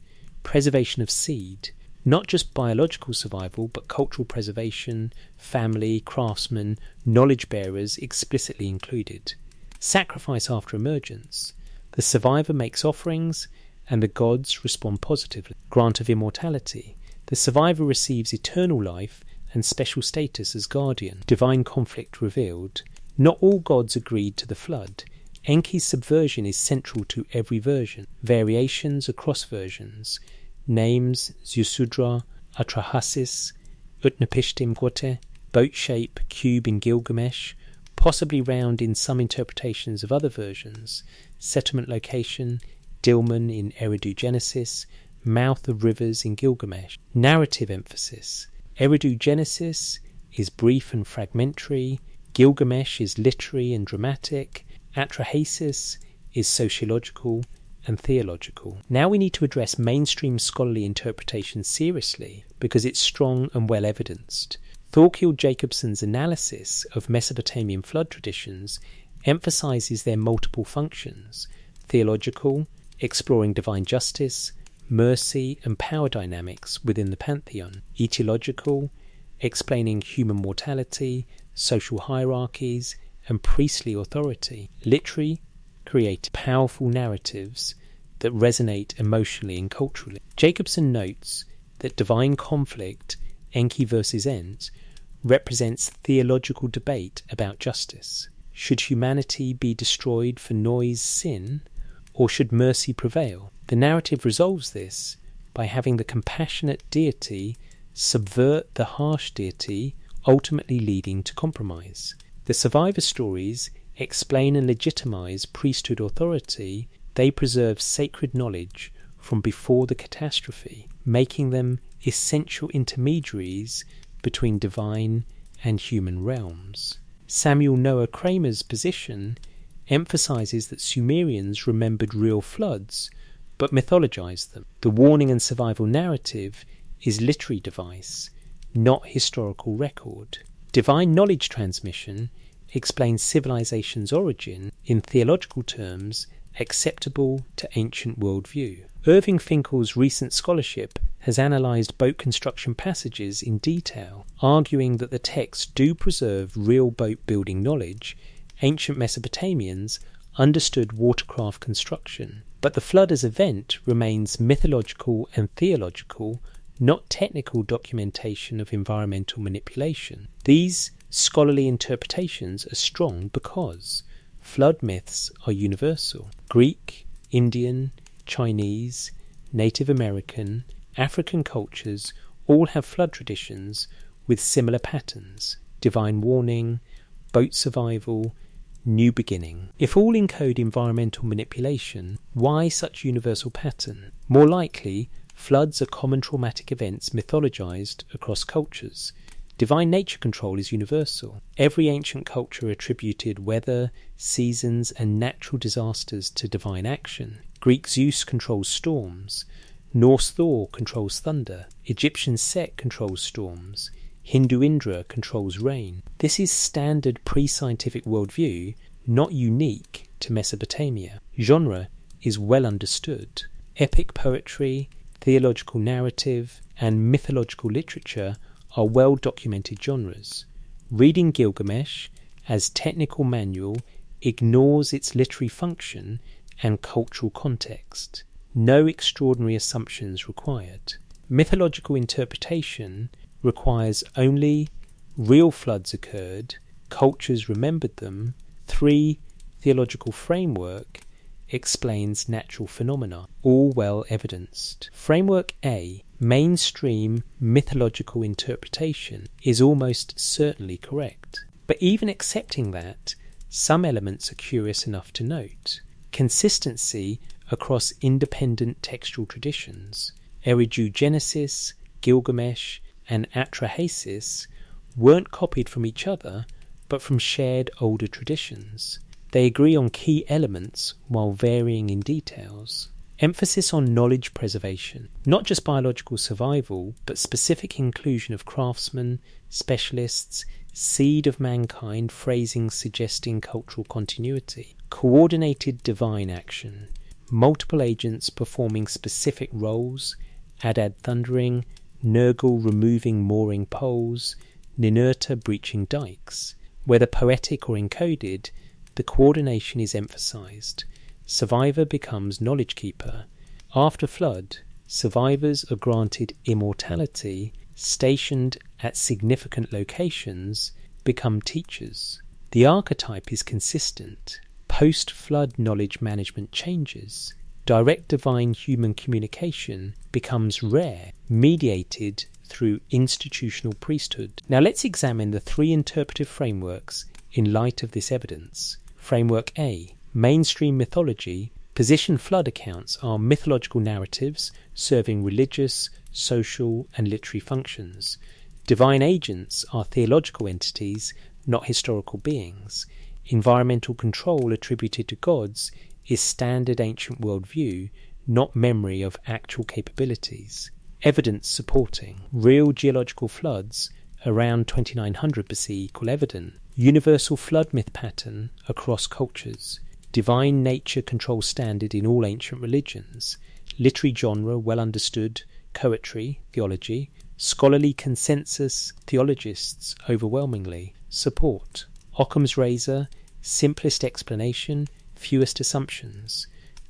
Preservation of seed. Not just biological survival, but cultural preservation, family, craftsmen, knowledge bearers explicitly included. Sacrifice after emergence. The survivor makes offerings, and the gods respond positively. Grant of immortality. The survivor receives eternal life and special status as guardian. Divine conflict revealed. Not all gods agreed to the flood. Enki's subversion is central to every version. Variations across versions. Names: Ziusudra, Atra-Hasis, Utnapishtim Gote, boat shape, cube in Gilgamesh, possibly round in some interpretations of other versions. Settlement location, Dilmun in Eridu Genesis, mouth of rivers in Gilgamesh. Narrative emphasis. Eridu Genesis is brief and fragmentary, Gilgamesh is literary and dramatic, Atra-Hasis is sociological and theological. Now we need to address mainstream scholarly interpretation seriously because it's strong and well evidenced. Thorkild Jacobson's analysis of Mesopotamian flood traditions emphasizes their multiple functions: theological, exploring divine justice, mercy and power dynamics within the pantheon; etiological, explaining human mortality, social hierarchies and priestly authority; literary, create powerful narratives that resonate emotionally and culturally. Jacobson notes that divine conflict, Enki versus Ent, represents theological debate about justice. Should humanity be destroyed for noise, sin, or should mercy prevail? The narrative resolves this by having the compassionate deity subvert the harsh deity, ultimately leading to compromise. The survivor stories explain and legitimize priesthood authority they preserve sacred knowledge from before the catastrophe, making them essential intermediaries between divine and human realms. Samuel Noah Kramer's position emphasizes that Sumerians remembered real floods, but mythologized them. The warning and survival narrative is literary device, not historical record. Divine knowledge transmission explains civilization's origin in theological terms acceptable to ancient worldview. Irving Finkel's recent scholarship has analysed boat construction passages in detail, arguing that the texts do preserve real boat building knowledge. Ancient Mesopotamians understood watercraft construction, but the flood as event remains mythological and theological, not technical documentation of environmental manipulation. These scholarly interpretations are strong because flood myths are universal. Greek, Indian, Chinese, Native American, African cultures all have flood traditions with similar patterns: divine warning, boat survival, new beginning. If all encode environmental manipulation, why such universal pattern? More likely, floods are common traumatic events mythologized across cultures. Divine nature control is universal. Every ancient culture attributed weather, seasons, and natural disasters to divine action. Greek Zeus controls storms. Norse Thor controls thunder. Egyptian Set controls storms. Hindu Indra controls rain. This is standard pre-scientific worldview, not unique to Mesopotamia. Genre is well understood. Epic poetry, theological narrative, and mythological literature are well-documented genres. Reading Gilgamesh as technical manual ignores its literary function and cultural context. No extraordinary assumptions required. Mythological interpretation requires only real floods occurred, cultures remembered them. 3. Theological framework explains natural phenomena, all well evidenced. Framework A, mainstream mythological interpretation, is almost certainly correct. But even accepting that, some elements are curious enough to note. Consistency across independent textual traditions. Eridu Genesis, Gilgamesh, and Atra-Hasis weren't copied from each other, but from shared older traditions. They agree on key elements while varying in details. Emphasis on knowledge preservation, not just biological survival, but specific inclusion of craftsmen, specialists, seed of mankind, phrasing suggesting cultural continuity. Coordinated divine action, multiple agents performing specific roles: Adad thundering, Nergal removing mooring poles, Ninurta breaching dikes. Whether poetic or encoded, the coordination is emphasized. Survivor becomes knowledge keeper. After flood, survivors are granted immortality, stationed at significant locations, become teachers. The archetype is consistent. Post-flood knowledge management changes. Direct divine human communication becomes rare, mediated through institutional priesthood. Now let's examine the 3 interpretive frameworks in light of this evidence. Framework A, mainstream mythology. Position flood accounts are mythological narratives serving religious, social, and literary functions. Divine agents are theological entities, not historical beings. Environmental control attributed to gods is standard ancient worldview, not memory of actual capabilities. Evidence supporting real geological floods around 2900 BC equal evident. Universal flood myth pattern across cultures. Divine nature control standard in all ancient religions. Literary genre well understood. Poetry, theology. Scholarly consensus, theologists overwhelmingly. Support. Occam's razor, simplest explanation, fewest assumptions.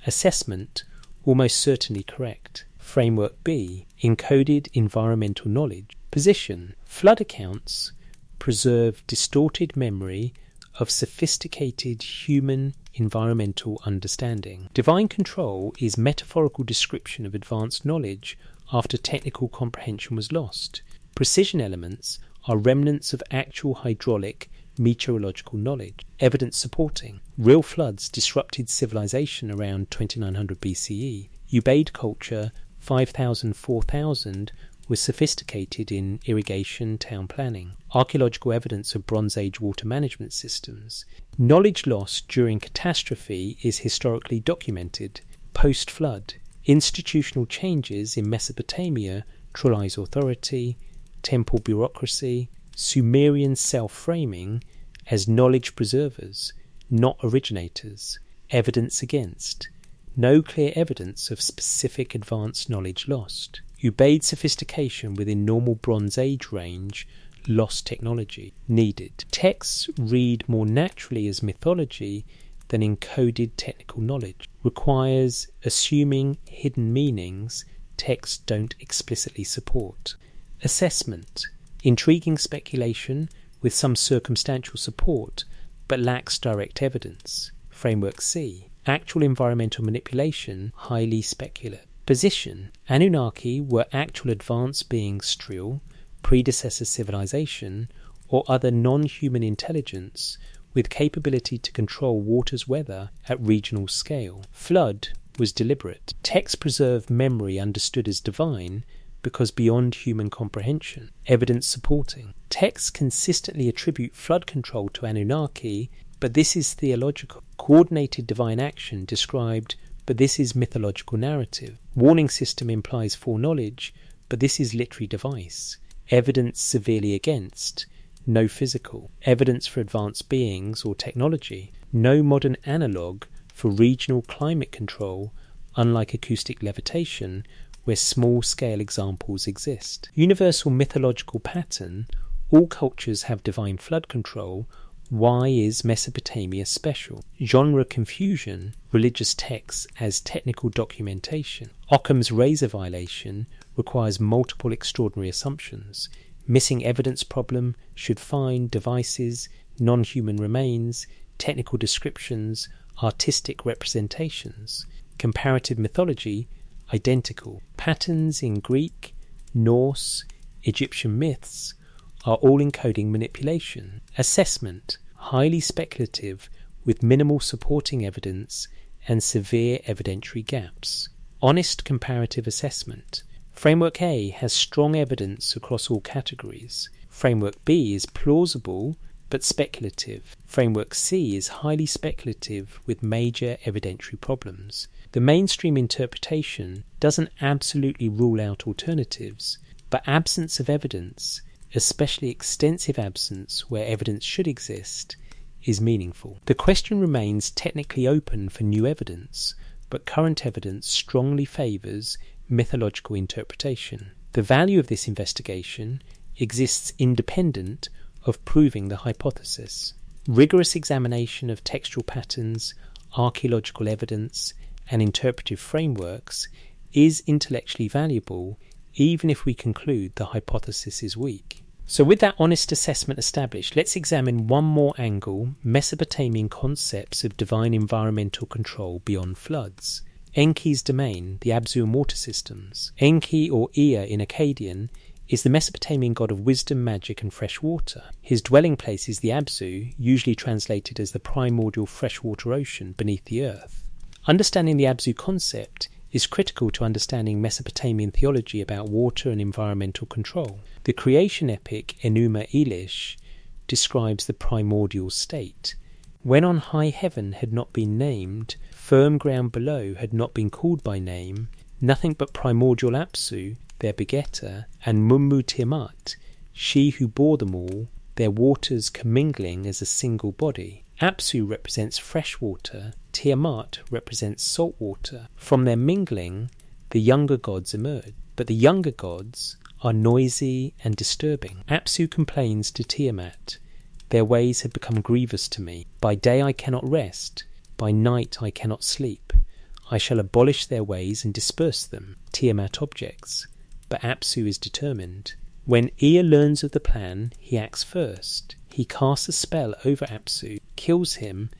Assessment, almost certainly correct. Framework B, encoded environmental knowledge. Position, flood accounts preserve distorted memory of sophisticated human environmental understanding. Divine control is metaphorical description of advanced knowledge after technical comprehension was lost. Precision elements are remnants of actual hydraulic, meteorological knowledge. Evidence supporting. Real floods disrupted civilization around 2900 BCE. Ubaid culture 5000-4000 was sophisticated in irrigation, town planning. Archaeological evidence of Bronze Age water management systems. Knowledge lost during catastrophe is historically documented. Post-flood. Institutional changes in Mesopotamia, Trolley's authority, temple bureaucracy, Sumerian self-framing as knowledge preservers, not originators. Evidence against. No clear evidence of specific advanced knowledge lost. Ubaid sophistication within normal Bronze Age range, lost technology needed. Texts read more naturally as mythology than encoded technical knowledge. Requires assuming hidden meanings texts don't explicitly support. Assessment. Intriguing speculation with some circumstantial support but lacks direct evidence. Framework C. Actual environmental manipulation, highly speculative. Position. Anunnaki were actual advanced beings Stril, predecessor civilization, or other non-human intelligence with capability to control water's weather at regional scale. Flood was deliberate. Texts preserve memory understood as divine because beyond human comprehension. Evidence supporting. Texts consistently attribute flood control to Anunnaki, but this is theological. Coordinated divine action described, but this is mythological narrative. Warning system implies foreknowledge, but this is literary device. Evidence severely against. No physical. Evidence for advanced beings or technology. No modern analogue for regional climate control, unlike acoustic levitation, where small-scale examples exist. Universal mythological pattern. All cultures have divine flood control. Why is Mesopotamia special? Genre confusion. Religious texts as technical documentation. Occam's razor violation requires multiple extraordinary assumptions. Missing evidence problem should find devices, non-human remains, technical descriptions, artistic representations. Comparative mythology, identical. Patterns in Greek, Norse, Egyptian myths are all encoding manipulation. Assessment, highly speculative with minimal supporting evidence and severe evidentiary gaps. Honest comparative assessment. Framework A has strong evidence across all categories. Framework B is plausible but speculative. Framework C is highly speculative with major evidentiary problems. The mainstream interpretation doesn't absolutely rule out alternatives, but absence of evidence, especially extensive absence where evidence should exist, is meaningful. The question remains technically open for new evidence, but current evidence strongly favours mythological interpretation. The value of this investigation exists independent of proving the hypothesis. Rigorous examination of textual patterns, archaeological evidence, and interpretive frameworks is intellectually valuable even if we conclude the hypothesis is weak. So with that honest assessment established, let's examine one more angle, Mesopotamian concepts of divine environmental control beyond floods. Enki's domain, the Abzu and water systems. Enki, or Ea in Akkadian, is the Mesopotamian god of wisdom, magic and fresh water. His dwelling place is the Abzu, usually translated as the primordial freshwater ocean beneath the earth. Understanding the Abzu concept is critical to understanding Mesopotamian theology about water and environmental control. The creation epic Enuma Elish describes the primordial state. When on high heaven had not been named, firm ground below had not been called by name, nothing but primordial Apsu, their begetter, and Mummu Tiamat, she who bore them all, their waters commingling as a single body. Apsu represents fresh water, Tiamat represents salt water. From their mingling, the younger gods emerge, but the younger gods are noisy and disturbing. Apsu complains to Tiamat, their ways have become grievous to me. By day I cannot rest, by night I cannot sleep. I shall abolish their ways and disperse them. Tiamat objects, but Apsu is determined. When Ea learns of the plan, he acts first. He casts a spell over Apsu, kills him,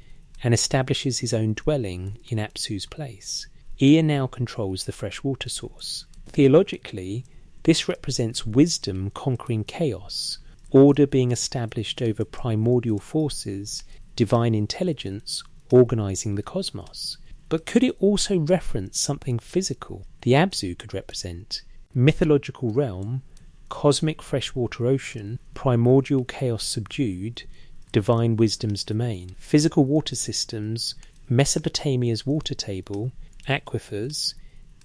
and establishes his own dwelling in Apsu's place. Ea now controls the fresh water source. Theologically, this represents wisdom conquering chaos, order being established over primordial forces, divine intelligence organising the cosmos. But could it also reference something physical the Abzu could represent? Mythological realm, cosmic freshwater ocean, primordial chaos subdued, divine wisdom's domain. Physical water systems, Mesopotamia's water table, aquifers,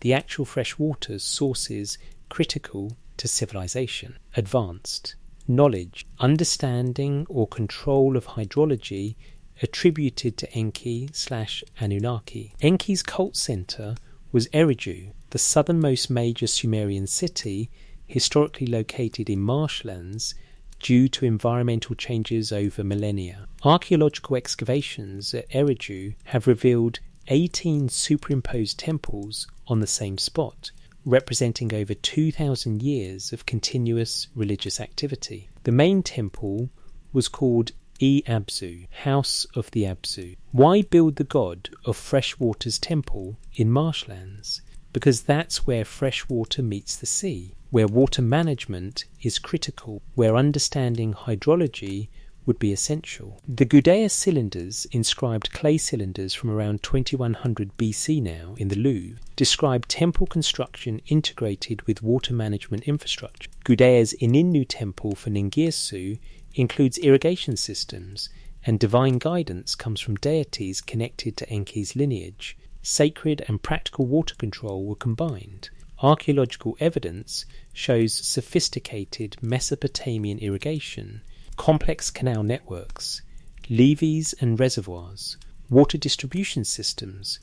the actual fresh waters, sources critical to civilization. Advanced knowledge, understanding or control of hydrology attributed to Enki/Anunnaki. Enki's cult center was Eridu, the southernmost major Sumerian city, historically located in marshlands due to environmental changes over millennia. Archaeological excavations at Eridu have revealed 18 superimposed temples on the same spot, representing over 2,000 years of continuous religious activity. The main temple was called Abzu, House of the Abzu. Why build the god of fresh water's temple in marshlands? Because that's where fresh water meets the sea, where water management is critical, where understanding hydrology would be essential. The Gudea cylinders, inscribed clay cylinders from around 2100 BC now in the Louvre, describe temple construction integrated with water management infrastructure. Gudea's Ininnu temple for Ningirsu includes irrigation systems, and divine guidance comes from deities connected to Enki's lineage. Sacred and practical water control were combined. Archaeological evidence shows sophisticated Mesopotamian irrigation, complex canal networks, levees and reservoirs, water distribution systems,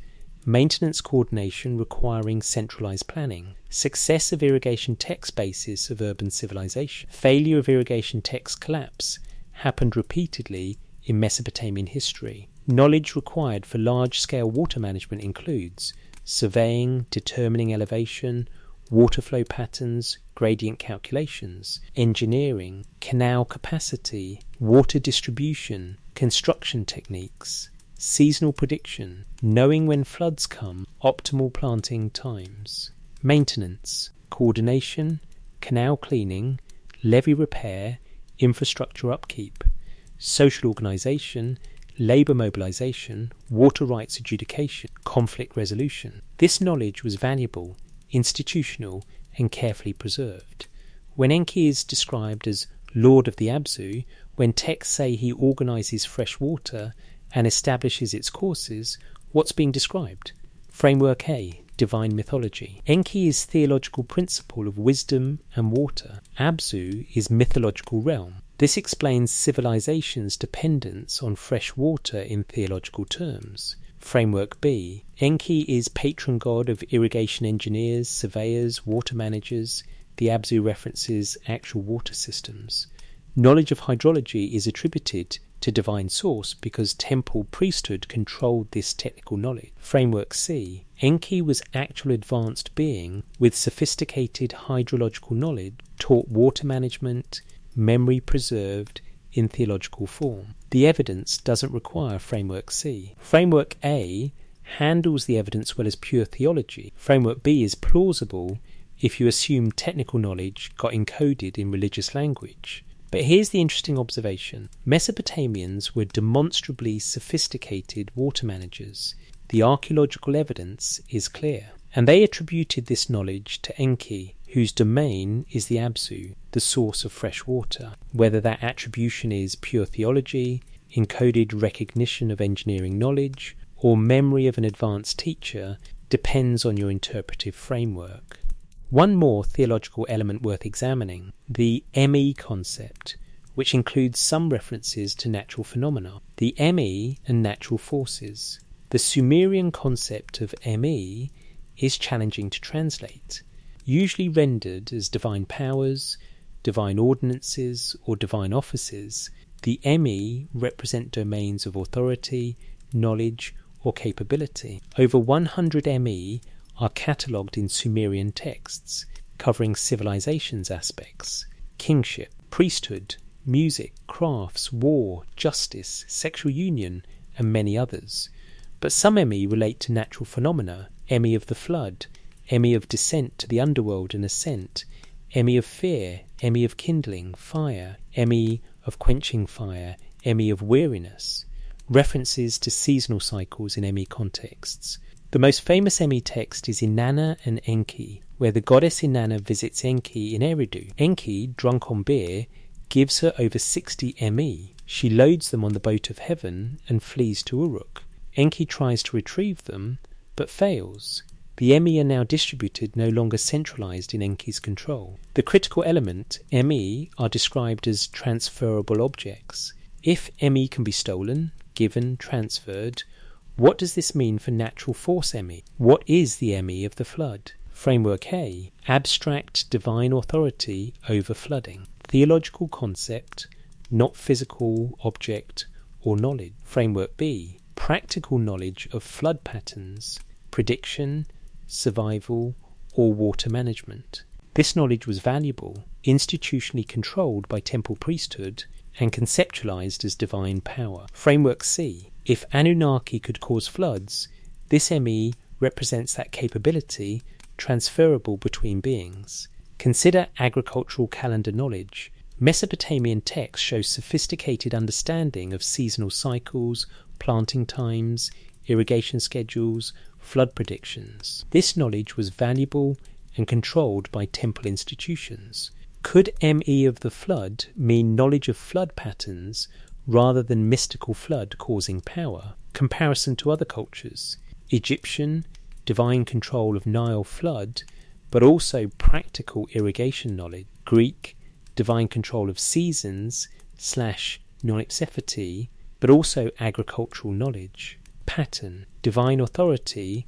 maintenance coordination requiring centralized planning, success of irrigation text basis of urban civilization. Failure of irrigation text collapse happened repeatedly in Mesopotamian history. Knowledge required for large-scale water management includes surveying, determining elevation, water flow patterns, gradient calculations, engineering, canal capacity, water distribution, construction techniques, seasonal prediction, knowing when floods come, optimal planting times, maintenance, coordination, canal cleaning, levee repair, infrastructure upkeep, social organisation, labour mobilisation, water rights adjudication, conflict resolution. This knowledge was valuable, institutional and carefully preserved. When Enki is described as Lord of the Abzu, when texts say he organises fresh water and establishes its courses, what's being described? Framework A, divine mythology. Enki is theological principle of wisdom and water. Abzu is mythological realm. This explains civilization's dependence on fresh water in theological terms. Framework B. Enki is patron god of irrigation engineers, surveyors, water managers. The Abzu references actual water systems. Knowledge of hydrology is attributed to divine source because temple priesthood controlled this technical knowledge. Framework C. Enki was actual advanced being with sophisticated hydrological knowledge, taught water management, memory preserved in theological form. The evidence doesn't require Framework C. Framework A handles the evidence well as pure theology. Framework B is plausible if you assume technical knowledge got encoded in religious language. But here's the interesting observation. Mesopotamians were demonstrably sophisticated water managers. The archaeological evidence is clear. And they attributed this knowledge to Enki, whose domain is the Abzu, the source of fresh water. Whether that attribution is pure theology, encoded recognition of engineering knowledge, or memory of an advanced teacher depends on your interpretive framework. One more theological element worth examining, the ME concept, which includes some references to natural phenomena. The ME and natural forces. The Sumerian concept of ME is challenging to translate. Usually rendered as divine powers, divine ordinances, or divine offices, the ME represent domains of authority, knowledge, or capability. Over 100 ME are catalogued in Sumerian texts, covering civilization's aspects, kingship, priesthood, music, crafts, war, justice, sexual union, and many others. But some ME relate to natural phenomena, ME of the flood, ME of descent to the underworld and ascent, Emi of fear, Emi of kindling, fire, Emi of quenching fire, Emi of weariness. References to seasonal cycles in Emi contexts. The most famous Emi text is Inanna and Enki, where the goddess Inanna visits Enki in Eridu. Enki, drunk on beer, gives her over 60 Emi. She loads them on the boat of heaven and flees to Uruk. Enki tries to retrieve them, but fails. The Emi are now distributed, no longer centralized in Enki's control. The critical element, Emi, are described as transferable objects. If Emi can be stolen, given, transferred, what does this mean for natural force Emi? What is the Emi of the flood? Framework A, abstract divine authority over flooding. Theological concept, not physical object or knowledge. Framework B, practical knowledge of flood patterns, prediction, survival, or water management. This knowledge was valuable, institutionally controlled by temple priesthood, and conceptualized as divine power. Framework C, if Anunnaki could cause floods, this Emi represents that capability transferable between beings. Consider agricultural calendar knowledge. Mesopotamian texts show sophisticated understanding of seasonal cycles, planting times, irrigation schedules, flood predictions. This knowledge was valuable and controlled by temple institutions. Could ME of the flood mean knowledge of flood patterns rather than mystical flood causing power? Comparison to other cultures. Egyptian, divine control of Nile flood, but also practical irrigation knowledge. Greek, divine control of seasons / non-ipsephety, but also agricultural knowledge. Pattern, divine authority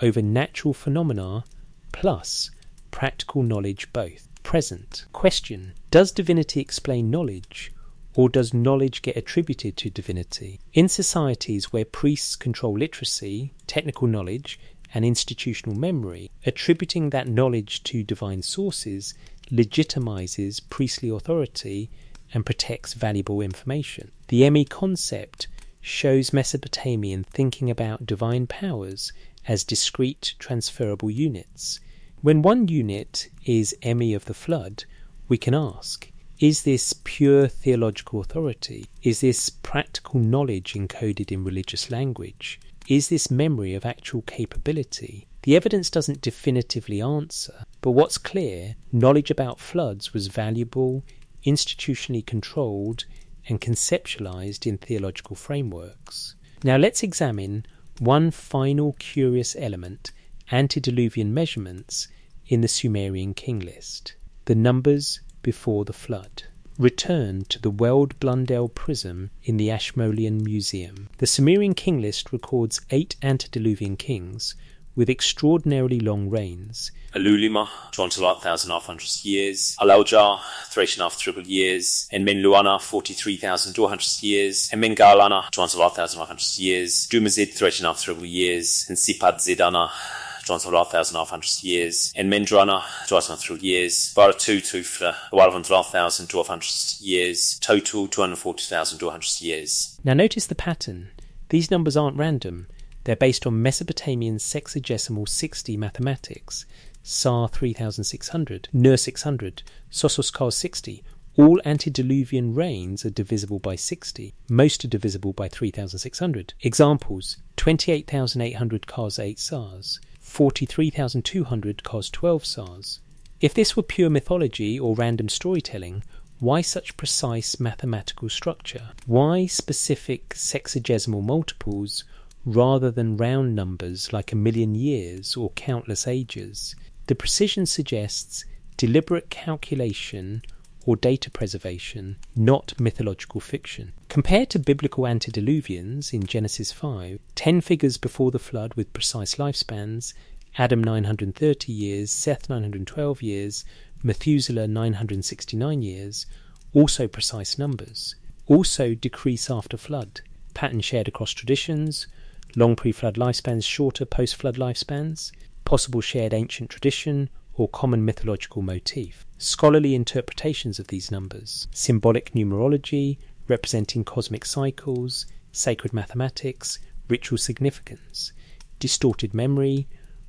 over natural phenomena plus practical knowledge both. Present. Question, does divinity explain knowledge, or does knowledge get attributed to divinity? In societies where priests control literacy, technical knowledge, and institutional memory, attributing that knowledge to divine sources legitimizes priestly authority and protects valuable information. The Emi concept shows Mesopotamian thinking about divine powers as discrete transferable units. When one unit is Emi of the flood, we can ask, is this pure theological authority? Is this practical knowledge encoded in religious language? Is this memory of actual capability? The evidence doesn't definitively answer, but what's clear, knowledge about floods was valuable, institutionally controlled, and conceptualized in theological frameworks. Now let's examine one final curious element, antediluvian measurements, in the Sumerian king list. The numbers before the flood. Return to the Weld Blundell Prism in the Ashmolean Museum. The Sumerian king list records 8 antediluvian kings with extraordinarily long reigns. Alulima, 28,500 years. Alaujar, 3,500 years. Enmenluana, 43,200 years. Enmengalana, 28,500 years. Dumazid, 3,500 years. And Sipad Zidana, 28,500 years. Enmendrana, 2,500 years. Baratu Tufla, 12,200 years. Total, 240,200 years. Now notice the pattern. These numbers aren't random. They're based on Mesopotamian sexagesimal 60 mathematics, Sar 3600, Ner 600, Sososkar 60. All antediluvian reigns are divisible by 60. Most are divisible by 3600. Examples, 28,800 cos 8 Sars, 43,200 cos 12 Sars. If this were pure mythology or random storytelling, why such precise mathematical structure? Why specific sexagesimal multiples rather than round numbers like 1,000,000 years or countless ages? The precision suggests deliberate calculation or data preservation, not mythological fiction. Compared to biblical antediluvians in Genesis 5, 10 figures before the flood with precise lifespans, Adam 930 years, Seth 912 years, Methuselah 969 years, also precise numbers. Also decrease after flood, pattern shared across traditions, long pre-flood lifespans, shorter post-flood lifespans, possible shared ancient tradition or common mythological motif. Scholarly interpretations of these numbers, symbolic numerology, representing cosmic cycles, sacred mathematics, ritual significance, distorted memory,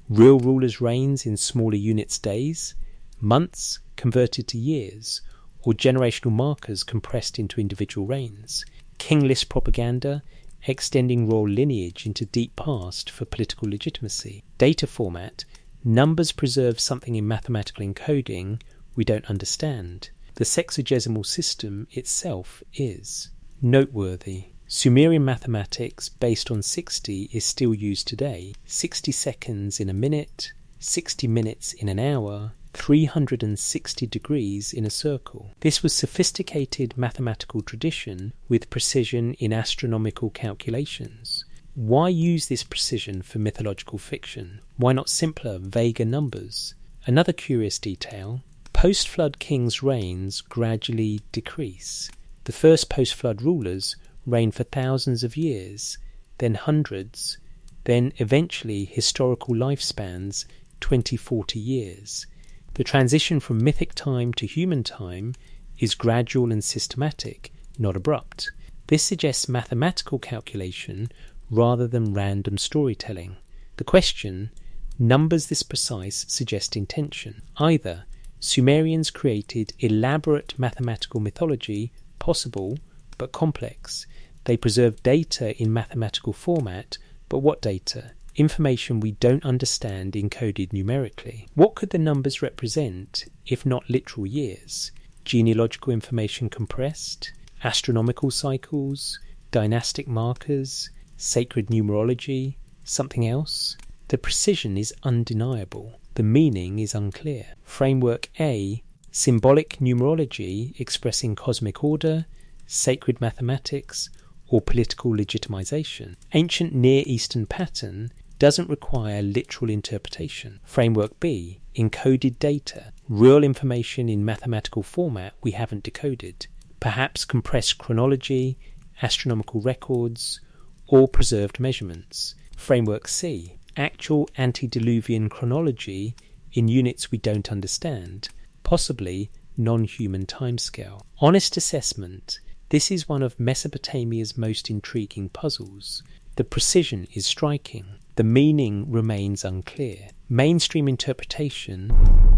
real rulers' reigns in smaller units days, months, converted to years, or generational markers compressed into individual reigns. Kingless propaganda, extending royal lineage into deep past for political legitimacy. Data format, numbers preserve something in mathematical encoding we don't understand. The sexagesimal system itself is. Noteworthy. Sumerian mathematics based on 60 is still used today. 60 seconds in a minute, 60 minutes in an hour, 360 degrees in a circle. This was sophisticated mathematical tradition with precision in astronomical calculations. Why use this precision for mythological fiction? Why not simpler, vaguer numbers? Another curious detail, post-flood kings' reigns gradually decrease. The first post-flood rulers reign for thousands of years, then hundreds, then eventually historical lifespans 20-40 years. The transition from mythic time to human time is gradual and systematic, not abrupt. This suggests mathematical calculation rather than random storytelling. The question, numbers this precise, suggest intention. Either Sumerians created elaborate mathematical mythology, possible but complex. They preserved data in mathematical format, but what data? Information we don't understand encoded numerically. What could the numbers represent, if not literal years? Genealogical information compressed? Astronomical cycles? Dynastic markers? Sacred numerology? Something else? The precision is undeniable. The meaning is unclear. Framework A, symbolic numerology expressing cosmic order, sacred mathematics, or political legitimization. Ancient Near Eastern pattern doesn't require literal interpretation. Framework B, encoded data, real information in mathematical format we haven't decoded, perhaps compressed chronology, astronomical records, or preserved measurements. Framework C, actual antediluvian chronology in units we don't understand, possibly non-human timescale. Honest assessment, this is one of Mesopotamia's most intriguing puzzles. The precision is striking. The meaning remains unclear. Mainstream interpretation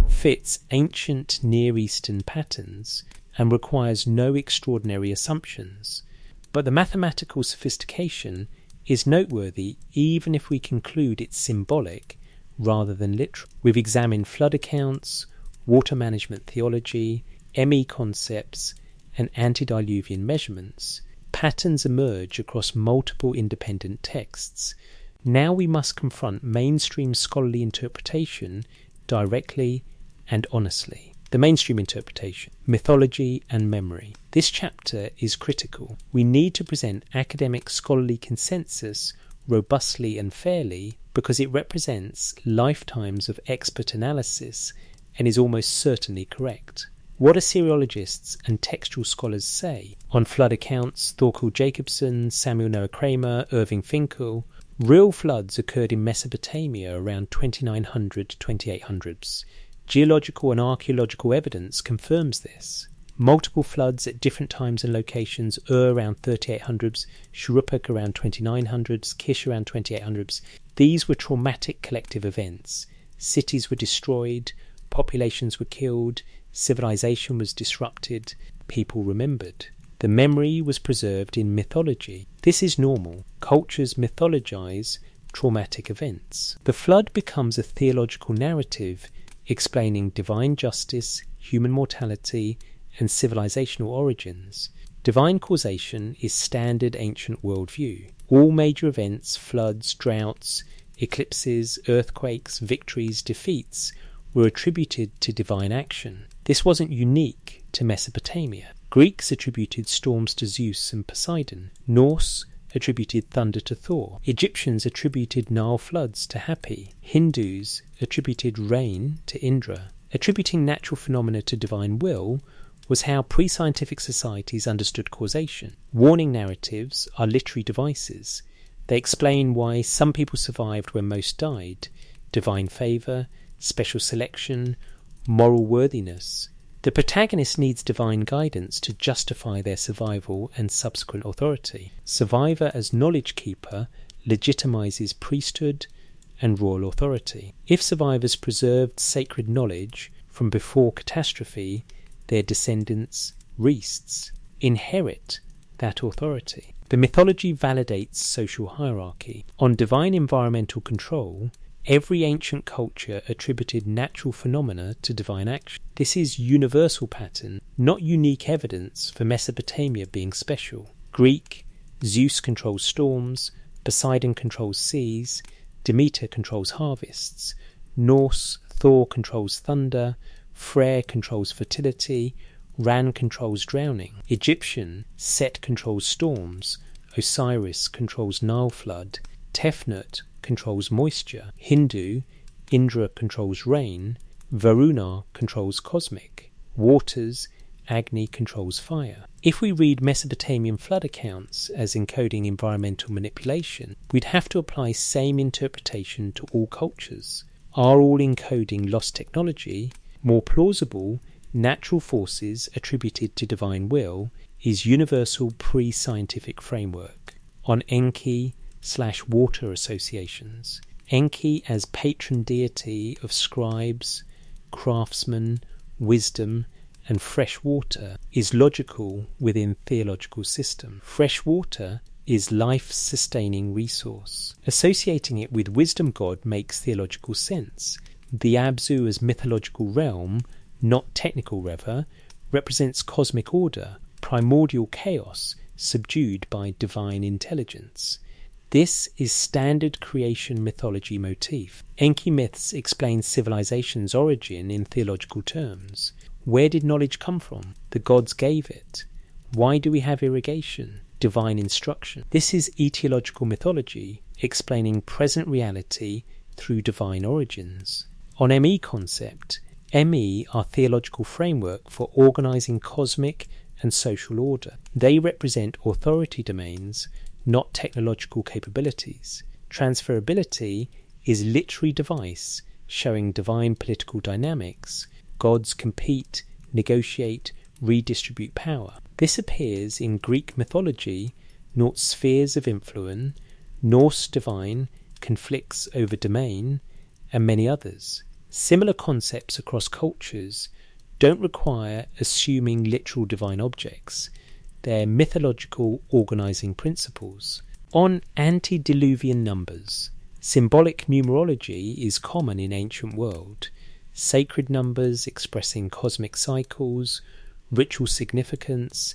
fits ancient Near Eastern patterns and requires no extraordinary assumptions. But the mathematical sophistication is noteworthy even if we conclude it's symbolic rather than literal. We've examined flood accounts, water management theology, ME concepts, and antediluvian measurements. Patterns emerge across multiple independent texts. Now we must confront mainstream scholarly interpretation directly and honestly. The mainstream interpretation, mythology and memory. This chapter is critical. We need to present academic scholarly consensus robustly and fairly because it represents lifetimes of expert analysis and is almost certainly correct. What Assyriologists and textual scholars say on flood accounts, Thorkel Jacobson, Samuel Noah Kramer, Irving Finkel, real floods occurred in Mesopotamia around 2900 to 2800s. Geological and archaeological evidence confirms this. Multiple floods at different times and locations, around 3800s, Shuruppak around 2900s, Kish around 2800s. These were traumatic collective events. Cities were destroyed, populations were killed, civilization was disrupted, people remembered. The memory was preserved in mythology. This is normal. Cultures mythologize traumatic events. The flood becomes a theological narrative explaining divine justice, human mortality, and civilizational origins. Divine causation is standard ancient worldview. All major events, floods, droughts, eclipses, earthquakes, victories, defeats, were attributed to divine action. This wasn't unique to Mesopotamia. Greeks attributed storms to Zeus and Poseidon. Norse attributed thunder to Thor. Egyptians attributed Nile floods to Hapi. Hindus attributed rain to Indra. Attributing natural phenomena to divine will was how pre-scientific societies understood causation. Warning narratives are literary devices. They explain why some people survived when most died. Divine favour, special selection, moral worthiness. The protagonist needs divine guidance to justify their survival and subsequent authority. Survivor as knowledge keeper legitimizes priesthood and royal authority. If survivors preserved sacred knowledge from before catastrophe, their descendants, Reests, inherit that authority. The mythology validates social hierarchy. On divine environmental control, every ancient culture attributed natural phenomena to divine action. This is universal pattern, not unique evidence for Mesopotamia being special. Greek, Zeus controls storms, Poseidon controls seas, Demeter controls harvests. Norse, Thor controls thunder, Freyr controls fertility, Ran controls drowning. Egyptian, Set controls storms, Osiris controls Nile flood, Tefnut controls moisture, Hindu, Indra controls rain, Varuna controls cosmic, waters, Agni controls fire. If we read Mesopotamian flood accounts as encoding environmental manipulation, we'd have to apply same interpretation to all cultures. Are all encoding lost technology? More plausible, natural forces attributed to divine will is universal pre-scientific framework. On Enki/water associations. Enki as patron deity of scribes, craftsmen, wisdom, and fresh water is logical within theological system. Fresh water is life-sustaining resource. Associating it with wisdom god makes theological sense. The Abzu as mythological realm, not technical river, represents cosmic order, primordial chaos subdued by divine intelligence. This is standard creation mythology motif. Enki myths explain civilization's origin in theological terms. Where did knowledge come from? The gods gave it. Why do we have irrigation? Divine instruction. This is etiological mythology, explaining present reality through divine origins. On ME concept, ME are theological framework for organizing cosmic and social order. They represent authority domains, not technological capabilities. Transferability is literary device showing divine political dynamics. Gods compete, negotiate, redistribute power. This appears in Greek mythology, not spheres of influence, Norse divine conflicts over domain, and many others. Similar concepts across cultures don't require assuming literal divine objects. They're mythological organizing principles. On antediluvian numbers, symbolic numerology is common in ancient world. Sacred numbers expressing cosmic cycles, ritual significance,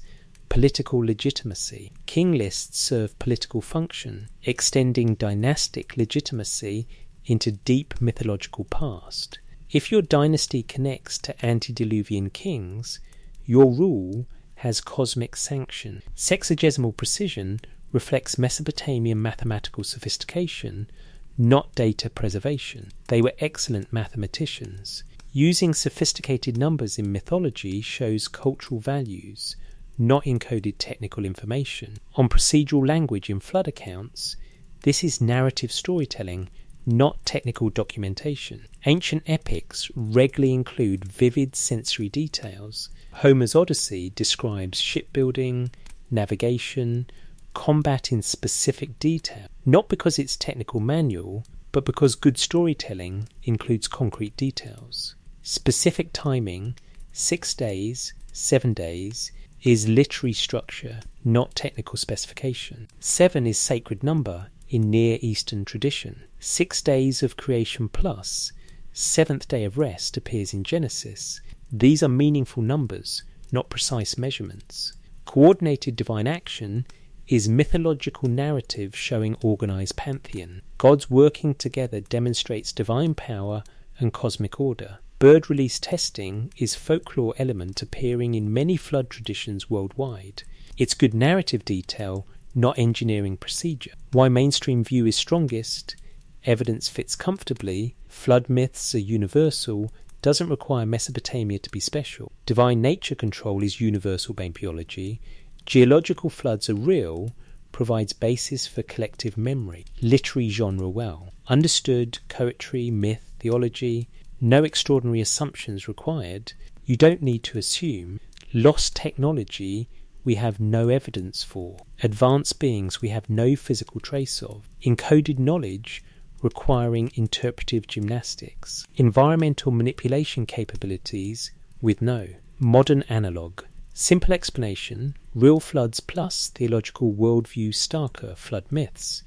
political legitimacy. King lists serve political function, extending dynastic legitimacy into deep mythological past. If your dynasty connects to antediluvian kings, your rule has cosmic sanction. Sexagesimal precision reflects Mesopotamian mathematical sophistication, not data preservation. They were excellent mathematicians. Using sophisticated numbers in mythology shows cultural values, not encoded technical information. On procedural language in flood accounts, this is narrative storytelling, not technical documentation. Ancient epics regularly include vivid sensory details. Homer's Odyssey describes shipbuilding, navigation, combat in specific detail, not because it's technical manual, but because good storytelling includes concrete details. Specific timing, 6 days, 7 days, is literary structure, not technical specification. 7 is sacred number in Near Eastern tradition. 6 days of creation plus 7th day of rest appears in Genesis. These are meaningful numbers, not precise measurements. Coordinated divine action is mythological narrative showing organized pantheon. Gods working together demonstrates divine power and cosmic order. Bird release testing is folklore element appearing in many flood traditions worldwide. It's good narrative detail, not engineering procedure. Why mainstream view is strongest? Evidence fits comfortably. Flood myths are universal, doesn't require Mesopotamia to be special. Divine nature control is universal biology. Geological floods are real, provides basis for collective memory. Literary genre well. Understood, poetry, myth, theology. No extraordinary assumptions required. You don't need to assume. Lost technology we have no evidence for. Advanced beings we have no physical trace of. Encoded knowledge requiring interpretive gymnastics. Environmental manipulation capabilities with no. Modern analogue. Simple explanation, real floods plus theological worldview starker flood myths.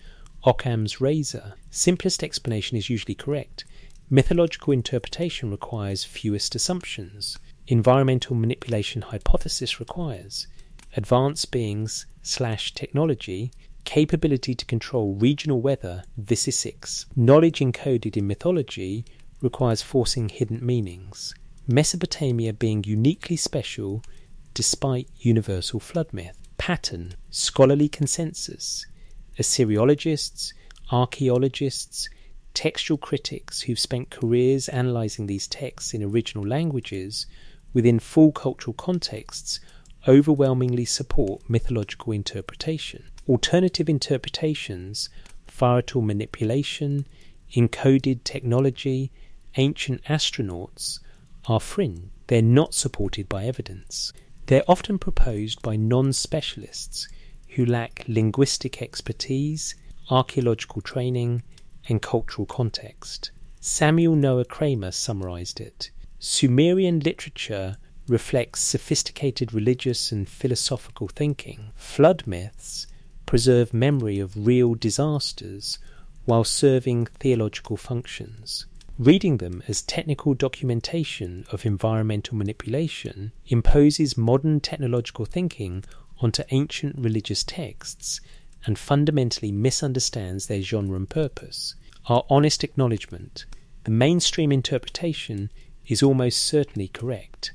Occam's razor. Simplest explanation is usually correct. Mythological interpretation requires fewest assumptions. Environmental manipulation hypothesis requires advanced beings/technology, capability to control regional weather, this is 6. Knowledge encoded in mythology requires forcing hidden meanings. Mesopotamia being uniquely special despite universal flood myth. Pattern, scholarly consensus. Assyriologists, archaeologists, textual critics who've spent careers analysing these texts in original languages within full cultural contexts overwhelmingly support mythological interpretation. Alternative interpretations, varietal manipulation, encoded technology, ancient astronauts, are fringe. They're not supported by evidence. They're often proposed by non-specialists who lack linguistic expertise, archaeological training, and cultural context. Samuel Noah Kramer summarised it. Sumerian literature reflects sophisticated religious and philosophical thinking. Flood myths preserve memory of real disasters while serving theological functions. Reading them as technical documentation of environmental manipulation imposes modern technological thinking onto ancient religious texts and fundamentally misunderstands their genre and purpose. Our honest acknowledgement, the mainstream interpretation is almost certainly correct.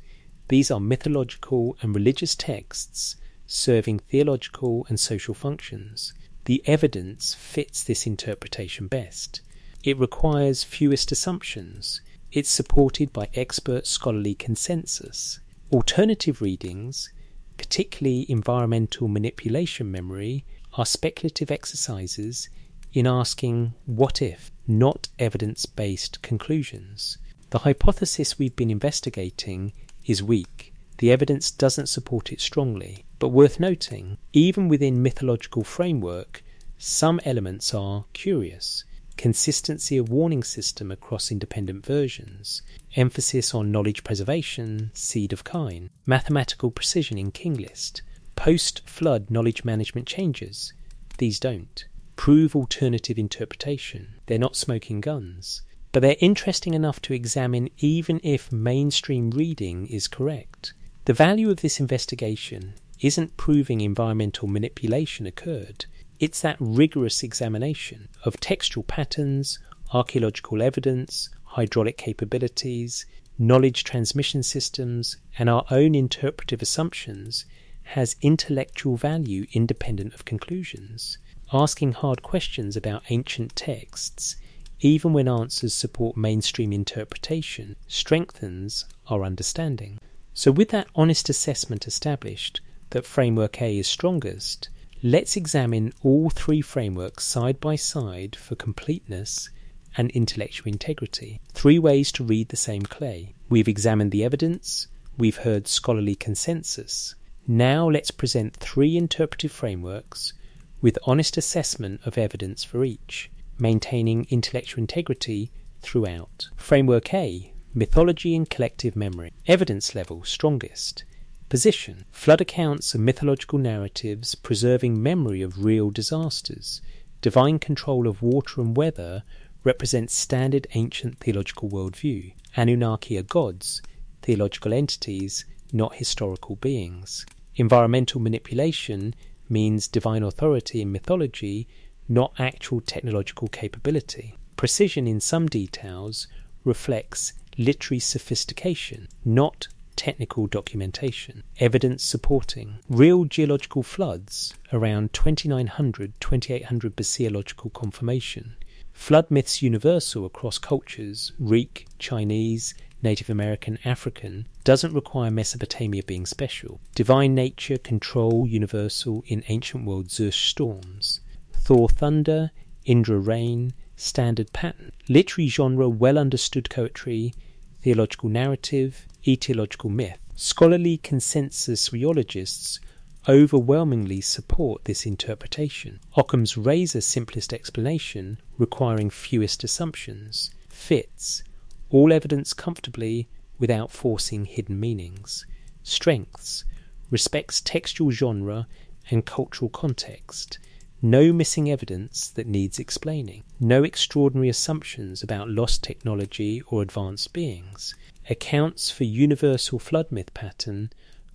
These are mythological and religious texts serving theological and social functions. The evidence fits this interpretation best. It requires fewest assumptions. It's supported by expert scholarly consensus. Alternative readings, particularly environmental manipulation memory, are speculative exercises in asking what if, not evidence-based conclusions. The hypothesis we've been investigating is weak. The evidence doesn't support it strongly. But worth noting, even within mythological framework, some elements are curious. Consistency of warning system across independent versions, emphasis on knowledge preservation, seed of Cain, mathematical precision in king list, post-flood knowledge management changes. These don't. Prove alternative interpretation. They're not smoking guns. But they're interesting enough to examine even if mainstream reading is correct. The value of this investigation isn't proving environmental manipulation occurred. It's that rigorous examination of textual patterns, archaeological evidence, hydraulic capabilities, knowledge transmission systems, and our own interpretive assumptions has intellectual value independent of conclusions. Asking hard questions about ancient texts, even when answers support mainstream interpretation, strengthens our understanding. So with that honest assessment established that Framework A is strongest, let's examine all three frameworks side by side for completeness and intellectual integrity. 3 ways to read the same clay. We've examined the evidence, we've heard scholarly consensus. Now let's present 3 interpretive frameworks with honest assessment of evidence for each, maintaining intellectual integrity throughout. Framework A, mythology and collective memory. Evidence level, strongest. Position, flood accounts and mythological narratives preserving memory of real disasters. Divine control of water and weather represents standard ancient theological worldview. Anunnaki are gods, theological entities, not historical beings. Environmental manipulation means divine authority in mythology, not actual technological capability. Precision in some details reflects literary sophistication, not technical documentation. Evidence supporting real geological floods around 2900-2800 basiological confirmation. Flood myths universal across cultures, Greek, Chinese, Native American, African, doesn't require Mesopotamia being special. Divine nature, control, universal in ancient world Zeus storms. Thor thunder, Indra rain, standard pattern. Literary genre, well understood poetry, theological narrative, etiological myth. Scholarly consensus rheologists overwhelmingly support this interpretation. Occam's razor simplest explanation, requiring fewest assumptions, fits all evidence comfortably without forcing hidden meanings. Strengths: respects textual genre and cultural context. No missing evidence that needs explaining. No extraordinary assumptions about lost technology or advanced beings. Accounts for universal flood myth pattern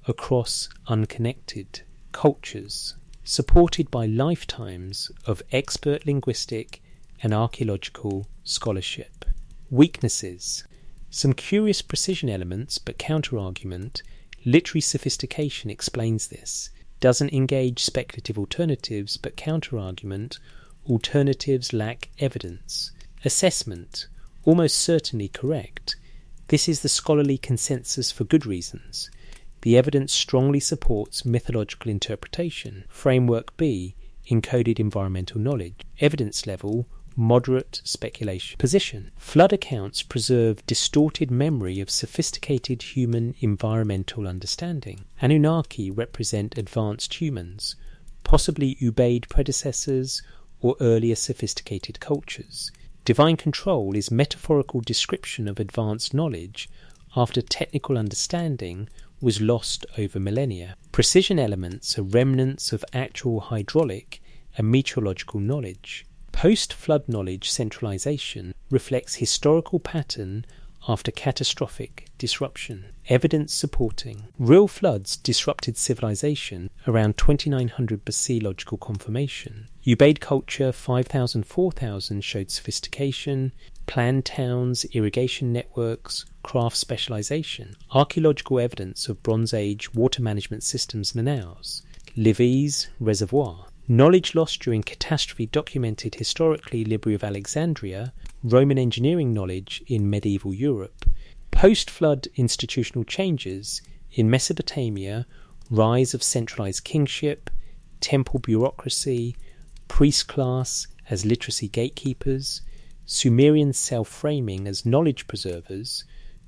across unconnected cultures. Supported by lifetimes of expert linguistic and archaeological scholarship. Weaknesses: some curious precision elements but counter-argument. Literary sophistication explains this. Doesn't engage speculative alternatives but counter-argument. Alternatives lack evidence. Assessment: almost certainly correct. This is the scholarly consensus for good reasons. The evidence strongly supports mythological interpretation. Framework B: encoded environmental knowledge. Evidence level: moderate speculation. Position: flood accounts preserve distorted memory of sophisticated human environmental understanding. Anunnaki represent advanced humans, possibly Ubaid predecessors or earlier sophisticated cultures. Divine control is metaphorical description of advanced knowledge after technical understanding was lost over millennia. Precision elements are remnants of actual hydraulic and meteorological knowledge. Post-flood knowledge centralization reflects historical pattern after catastrophic disruption. Evidence supporting real floods disrupted civilization around 2900 BC logical confirmation. Ubaid culture 5000-4000 showed sophistication, planned towns, irrigation networks, craft specialization. Archaeological evidence of Bronze Age water management systems Manaus. Livy's reservoir. Knowledge lost during catastrophe documented historically Library of Alexandria, Roman engineering knowledge in medieval Europe. Post-flood institutional changes in Mesopotamia, rise of centralized kingship, temple bureaucracy, priest class as literacy gatekeepers, Sumerian self-framing as knowledge preservers,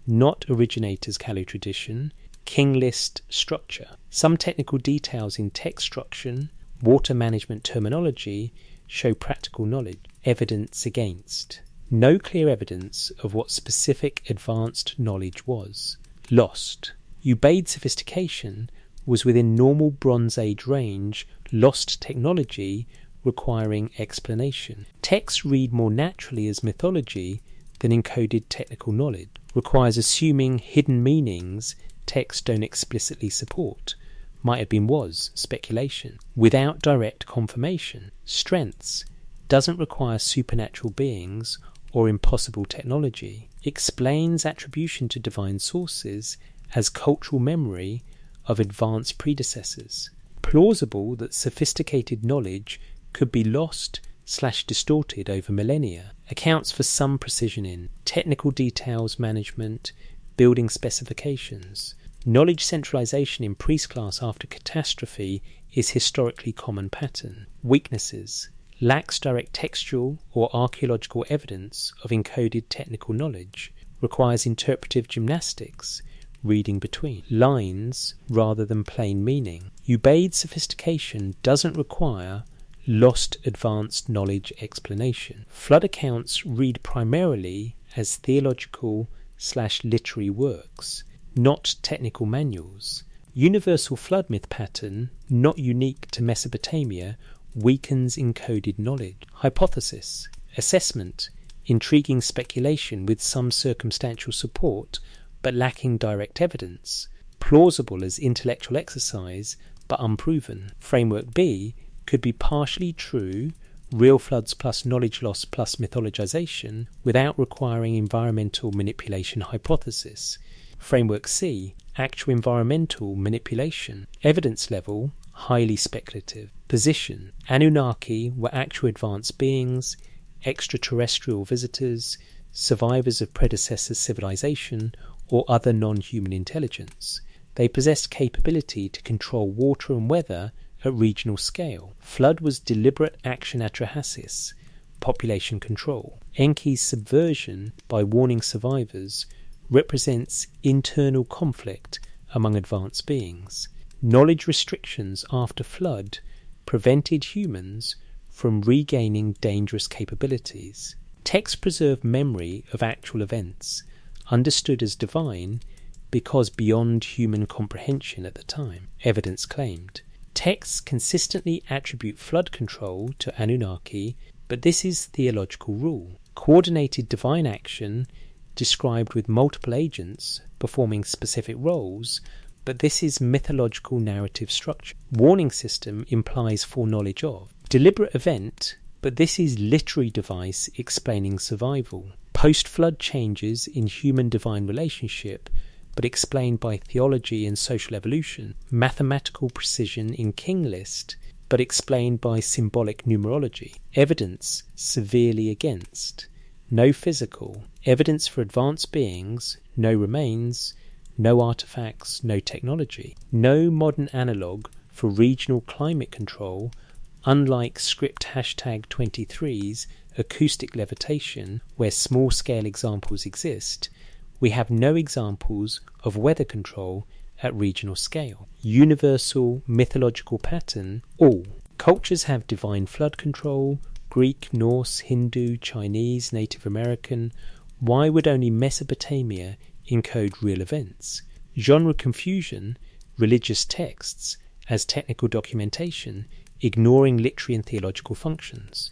not originators Kali tradition, king list structure. Some technical details in text structure, water management terminology show practical knowledge. Evidence against. No clear evidence of what specific advanced knowledge was. Lost. Ubaid sophistication was within normal Bronze Age range, lost technology requiring explanation. Texts read more naturally as mythology than encoded technical knowledge. Requires assuming hidden meanings texts don't explicitly support. Might have been was, speculation, without direct confirmation. Strengths: doesn't require supernatural beings or impossible technology. Explains attribution to divine sources as cultural memory of advanced predecessors. Plausible that sophisticated knowledge could be lost/distorted over millennia. Accounts for some precision in technical details management, building specifications. Knowledge centralization in priest class after catastrophe is historically common pattern. Weaknesses: lacks direct textual or archaeological evidence of encoded technical knowledge. Requires interpretive gymnastics, reading between lines rather than plain meaning. Ubaid sophistication doesn't require lost advanced knowledge explanation. Flood accounts read primarily as theological/literary works, not technical manuals. Universal flood myth pattern, not unique to Mesopotamia, weakens encoded knowledge. Hypothesis. Assessment. Intriguing speculation with some circumstantial support, but lacking direct evidence. Plausible as intellectual exercise, but unproven. Framework B could be partially true, real floods plus knowledge loss plus mythologization, without requiring environmental manipulation hypothesis. Framework C, actual environmental manipulation. Evidence level, highly speculative. Position: Anunnaki were actual advanced beings, extraterrestrial visitors, survivors of predecessor civilization, or other non-human intelligence. They possessed capability to control water and weather at regional scale. Flood was deliberate action Atra-Hasis, population control. Enki's subversion by warning survivors represents internal conflict among advanced beings. knowledge restrictions after flood prevented humans from regaining dangerous capabilities. Texts preserve memory of actual events, understood as divine because beyond human comprehension at the time, evidence claimed. Texts consistently attribute flood control to Anunnaki, but this is theological rule. Coordinated divine action described with multiple agents performing specific roles, but this is mythological narrative structure. Warning system implies foreknowledge of. Deliberate event, but this is literary device explaining survival. Post-flood changes in human-divine relationship, but explained by theology and social evolution. Mathematical precision in king list, but explained by symbolic numerology. Evidence severely against. No physical. Evidence for advanced beings. No remains. No artifacts. No technology. No modern analogue for regional climate control, unlike script #23's acoustic levitation, where small-scale examples exist. We have no examples of weather control at regional scale. Universal mythological pattern, all. Cultures have divine flood control, Greek, Norse, Hindu, Chinese, Native American. Why would only Mesopotamia encode real events? Genre confusion, religious texts as technical documentation, ignoring literary and theological functions.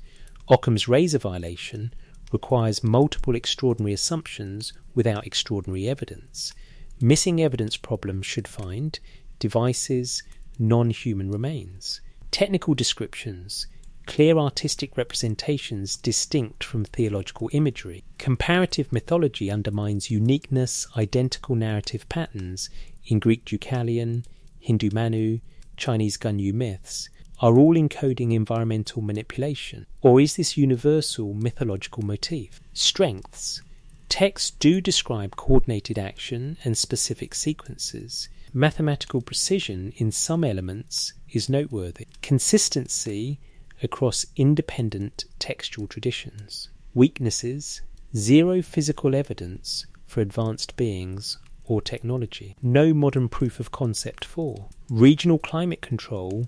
Occam's razor violation requires multiple extraordinary assumptions without extraordinary evidence. Missing evidence problem should find devices, non-human remains. Technical descriptions, clear artistic representations distinct from theological imagery. Comparative mythology undermines uniqueness, identical narrative patterns in Greek Deucalion, Hindu Manu, Chinese Gunyu myths, are all encoding environmental manipulation, or is this universal mythological motif? Strengths. Texts do describe coordinated action and specific sequences. Mathematical precision in some elements is noteworthy. Consistency across independent textual traditions. Weaknesses. Zero physical evidence for advanced beings or technology. No modern proof of concept for. Regional climate control,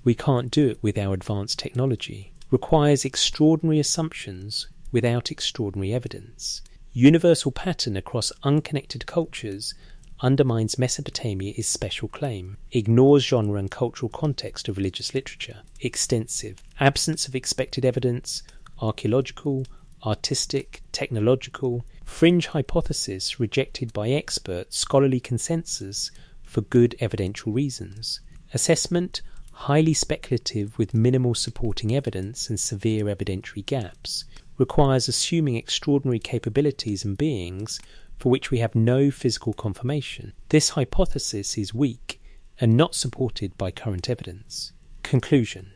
we can't do it with our advanced technology. Requires extraordinary assumptions without extraordinary evidence. Universal pattern across unconnected cultures undermines Mesopotamia's special claim. Ignores genre and cultural context of religious literature. Extensive. Absence of expected evidence. Archaeological, artistic, technological. Fringe hypothesis rejected by expert scholarly consensus for good evidential reasons. Assessment highly speculative with minimal supporting evidence and severe evidentiary gaps. Requires assuming extraordinary capabilities and beings for which we have no physical confirmation. This hypothesis is weak and not supported by current evidence. Conclusion.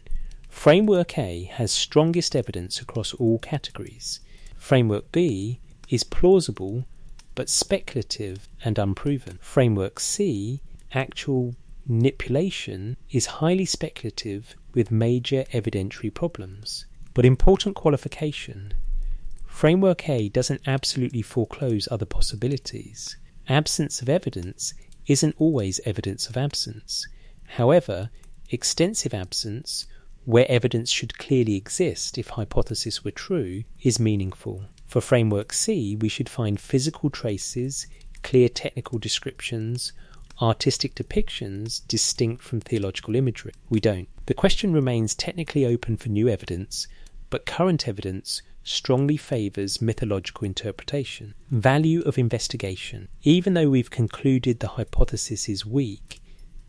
Framework A has strongest evidence across all categories. Framework B is plausible but speculative and unproven. Framework C, actual manipulation, is highly speculative with major evidentiary problems. But important qualification, Framework A doesn't absolutely foreclose other possibilities. Absence of evidence isn't always evidence of absence. However, extensive absence, where evidence should clearly exist if hypothesis were true, is meaningful. For Framework C, we should find physical traces, clear technical descriptions, artistic depictions distinct from theological imagery. We don't. The question remains technically open for new evidence, but current evidence strongly favours mythological interpretation. Value of investigation. Even though we've concluded the hypothesis is weak,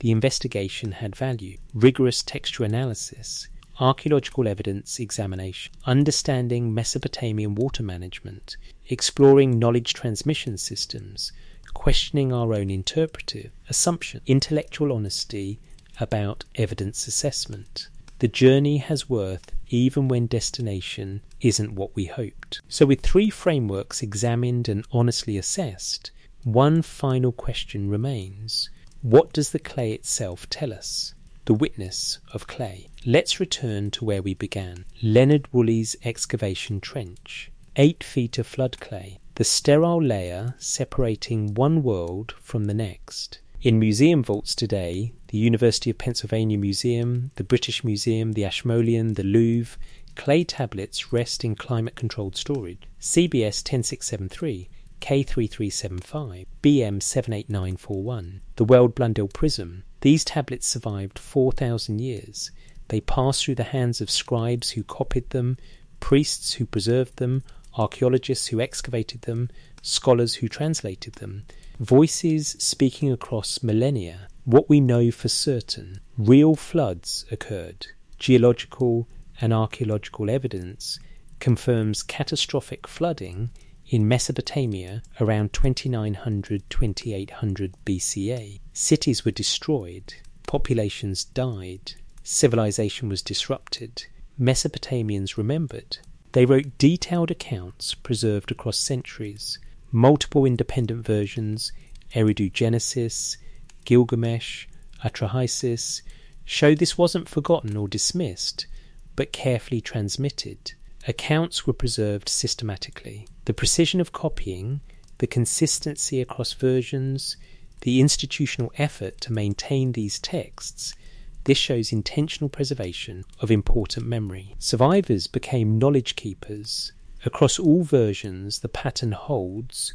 the investigation had value. Rigorous textual analysis. Archaeological evidence examination. Understanding Mesopotamian water management. Exploring knowledge transmission systems. Questioning our own interpretive assumption. Intellectual honesty about evidence assessment. The journey has worth even when destination isn't what we hoped. So with 3 frameworks examined and honestly assessed, one final question remains. What does the clay itself tell us? The witness of clay. Let's return to where we began. Leonard Woolley's excavation trench. 8 feet of flood clay. The sterile layer separating one world from the next. In museum vaults today, the University of Pennsylvania Museum, the British Museum, the Ashmolean, the Louvre, clay tablets rest in climate-controlled storage. CBS 10673, K3375, BM 78941, the World Blundell Prism. These tablets survived 4,000 years. They passed through the hands of scribes who copied them, priests who preserved them, archaeologists who excavated them, scholars who translated them. Voices speaking across millennia. What we know for certain: real floods occurred. Geological and archaeological evidence confirms catastrophic flooding in Mesopotamia around 2900-2800 BCA. Cities were destroyed, populations died, civilization was disrupted. Mesopotamians remembered. They wrote detailed accounts preserved across centuries. Multiple independent versions, Eridu Genesis, Gilgamesh, Atra-Hasis, show this wasn't forgotten or dismissed, but carefully transmitted. Accounts were preserved systematically. The precision of copying, the consistency across versions, the institutional effort to maintain these texts, this shows intentional preservation of important memory. Survivors became knowledge keepers. Across all versions, the pattern holds.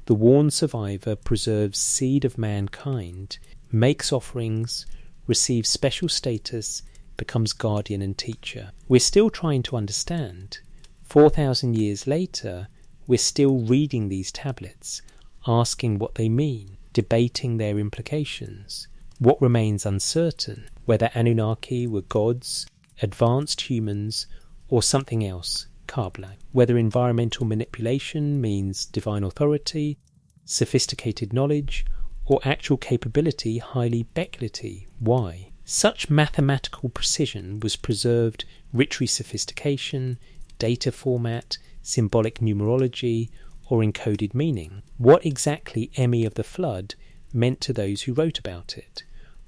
The worn survivor preserves seed of mankind, makes offerings, receives special status, becomes guardian and teacher. We're still trying to understand. 4,000 years later, we're still reading these tablets, asking what they mean, debating their implications. What remains uncertain, whether Anunnaki were gods, advanced humans, or something else, Kabbalah. Whether environmental manipulation means divine authority, sophisticated knowledge, or actual capability highly speculative. Why? Such mathematical precision was preserved, rituary sophistication, data format, symbolic numerology, or encoded meaning. What exactly Emmy of the Flood meant to those who wrote about it?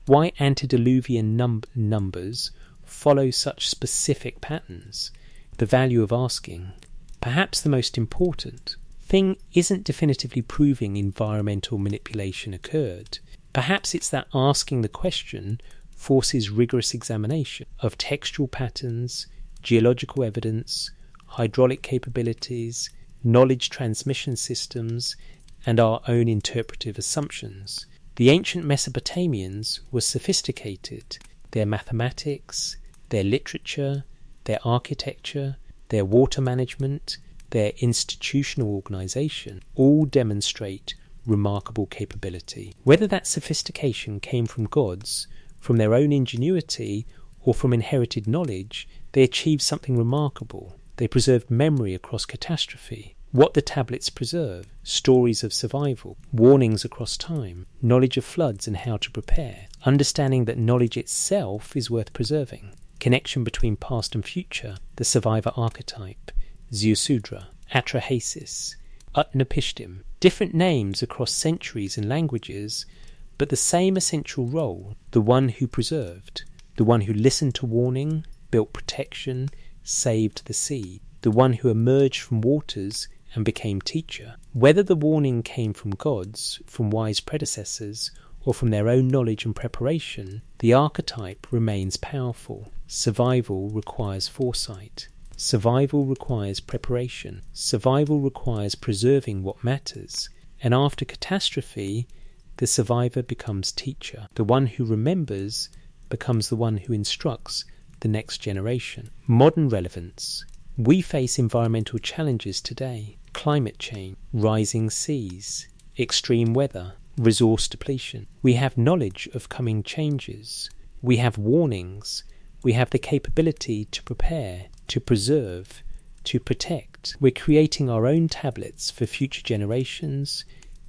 Why antediluvian numbers follow such specific patterns? The value of asking. Perhaps the most important thing isn't definitively proving environmental manipulation occurred. Perhaps it's that asking the question forces rigorous examination of textual patterns, geological evidence, hydraulic capabilities, knowledge transmission systems, and our own interpretive assumptions. The ancient Mesopotamians were sophisticated. Their mathematics, their literature, their architecture, their water management, their institutional organization all demonstrate remarkable capability. Whether that sophistication came from gods, from their own ingenuity, or from inherited knowledge, they achieved something remarkable. They preserved memory across catastrophe. What the tablets preserve: stories of survival, warnings across time, knowledge of floods and how to prepare, understanding that knowledge itself is worth preserving, connection between past and future, the survivor archetype, Zeusudra, Atra-Hasis, Utnapishtim, different names across centuries and languages, but the same essential role: the one who preserved, the one who listened to warning, built protection, saved the sea, the one who emerged from waters and became teacher. Whether the warning came from gods, from wise predecessors, or from their own knowledge and preparation, the archetype remains powerful. Survival requires foresight. Survival requires preparation. Survival requires preserving what matters. And after catastrophe, the survivor becomes teacher. The one who remembers becomes the one who instructs the next generation. Modern relevance. We face environmental challenges today: climate change, rising seas, extreme weather, resource depletion. We have knowledge of coming changes. We have warnings. We have the capability to prepare, to preserve, to protect. We're creating our own tablets for future generations,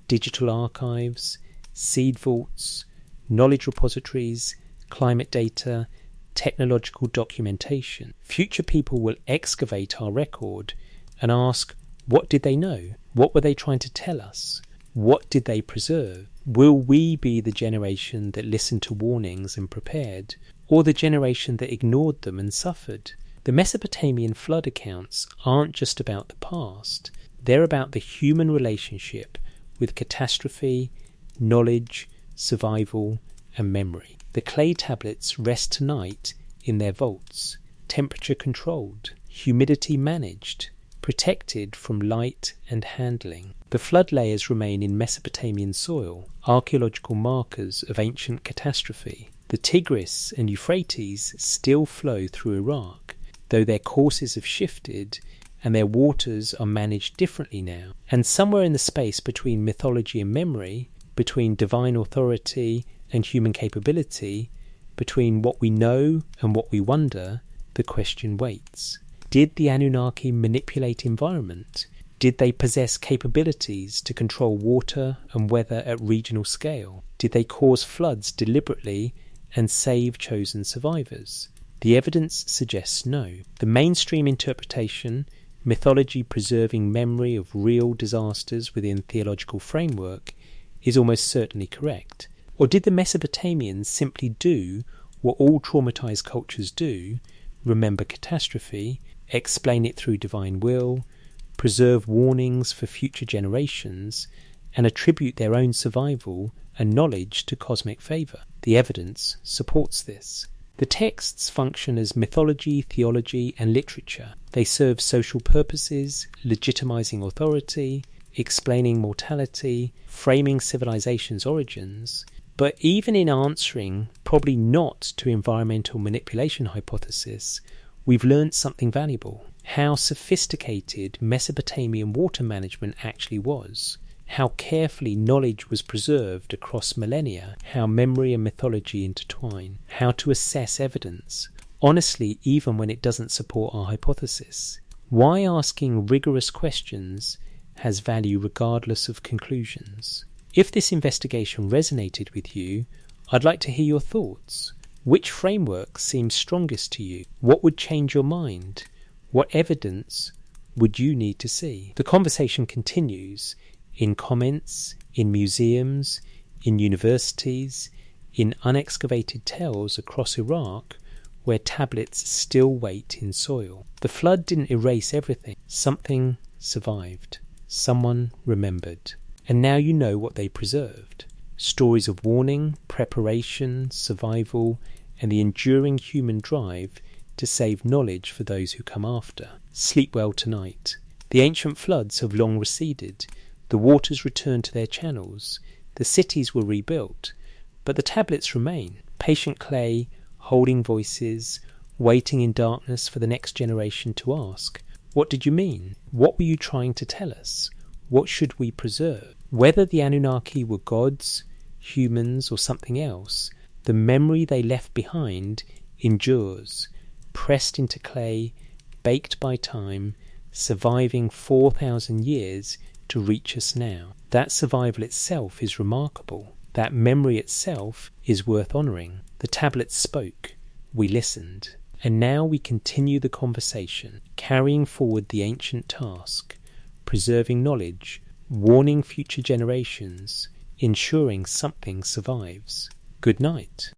digital archives, seed vaults, knowledge repositories, climate data, technological documentation. Future people will excavate our record and ask, what did they know? What were they trying to tell us? What did they preserve? Will we be the generation that listened to warnings and prepared, or the generation that ignored them and suffered? The Mesopotamian flood accounts aren't just about the past. They're about the human relationship with catastrophe, knowledge, survival, and memory. The clay tablets rest tonight in their vaults, temperature controlled, humidity managed, protected from light and handling. The flood layers remain in Mesopotamian soil, archaeological markers of ancient catastrophe. The Tigris and Euphrates still flow through Iraq, though their courses have shifted and their waters are managed differently now. And somewhere in the space between mythology and memory, between divine authority and human capability, between what we know and what we wonder, the question waits. Did the Anunnaki manipulate environment? Did they possess capabilities to control water and weather at regional scale? Did they cause floods deliberately and save chosen survivors? The evidence suggests no. The mainstream interpretation, mythology preserving memory of real disasters within theological framework, is almost certainly correct. Or did the Mesopotamians simply do what all traumatized cultures do, remember catastrophe, explain it through divine will, preserve warnings for future generations, and attribute their own survival and knowledge to cosmic favour? The evidence supports this. The texts function as mythology, theology, and literature. They serve social purposes, legitimizing authority, explaining mortality, framing civilization's origins. But even in answering, probably not to environmental manipulation hypothesis, we've learned something valuable. How sophisticated Mesopotamian water management actually was. How carefully knowledge was preserved across millennia. How memory and mythology intertwine. How to assess evidence. Honestly, even when it doesn't support our hypothesis. Why asking rigorous questions has value regardless of conclusions. If this investigation resonated with you, I'd like to hear your thoughts. Which framework seems strongest to you? What would change your mind? What evidence would you need to see? The conversation continues in comments, in museums, in universities, in unexcavated tells across Iraq, where tablets still wait in soil. The flood didn't erase everything. Something survived. Someone remembered. And now you know what they preserved. Stories of warning, preparation, survival, and the enduring human drive to save knowledge for those who come after. Sleep well tonight. The ancient floods have long receded. The waters returned to their channels. The cities were rebuilt. But the tablets remain. Patient clay, holding voices, waiting in darkness for the next generation to ask, what did you mean? What were you trying to tell us? What should we preserve? Whether the Anunnaki were gods, humans, or something else, the memory they left behind endures, pressed into clay, baked by time, surviving 4,000 years to reach us now. That survival itself is remarkable. That memory itself is worth honouring. The tablets spoke. We listened. And now we continue the conversation, carrying forward the ancient task, preserving knowledge, warning future generations, ensuring something survives. Good night.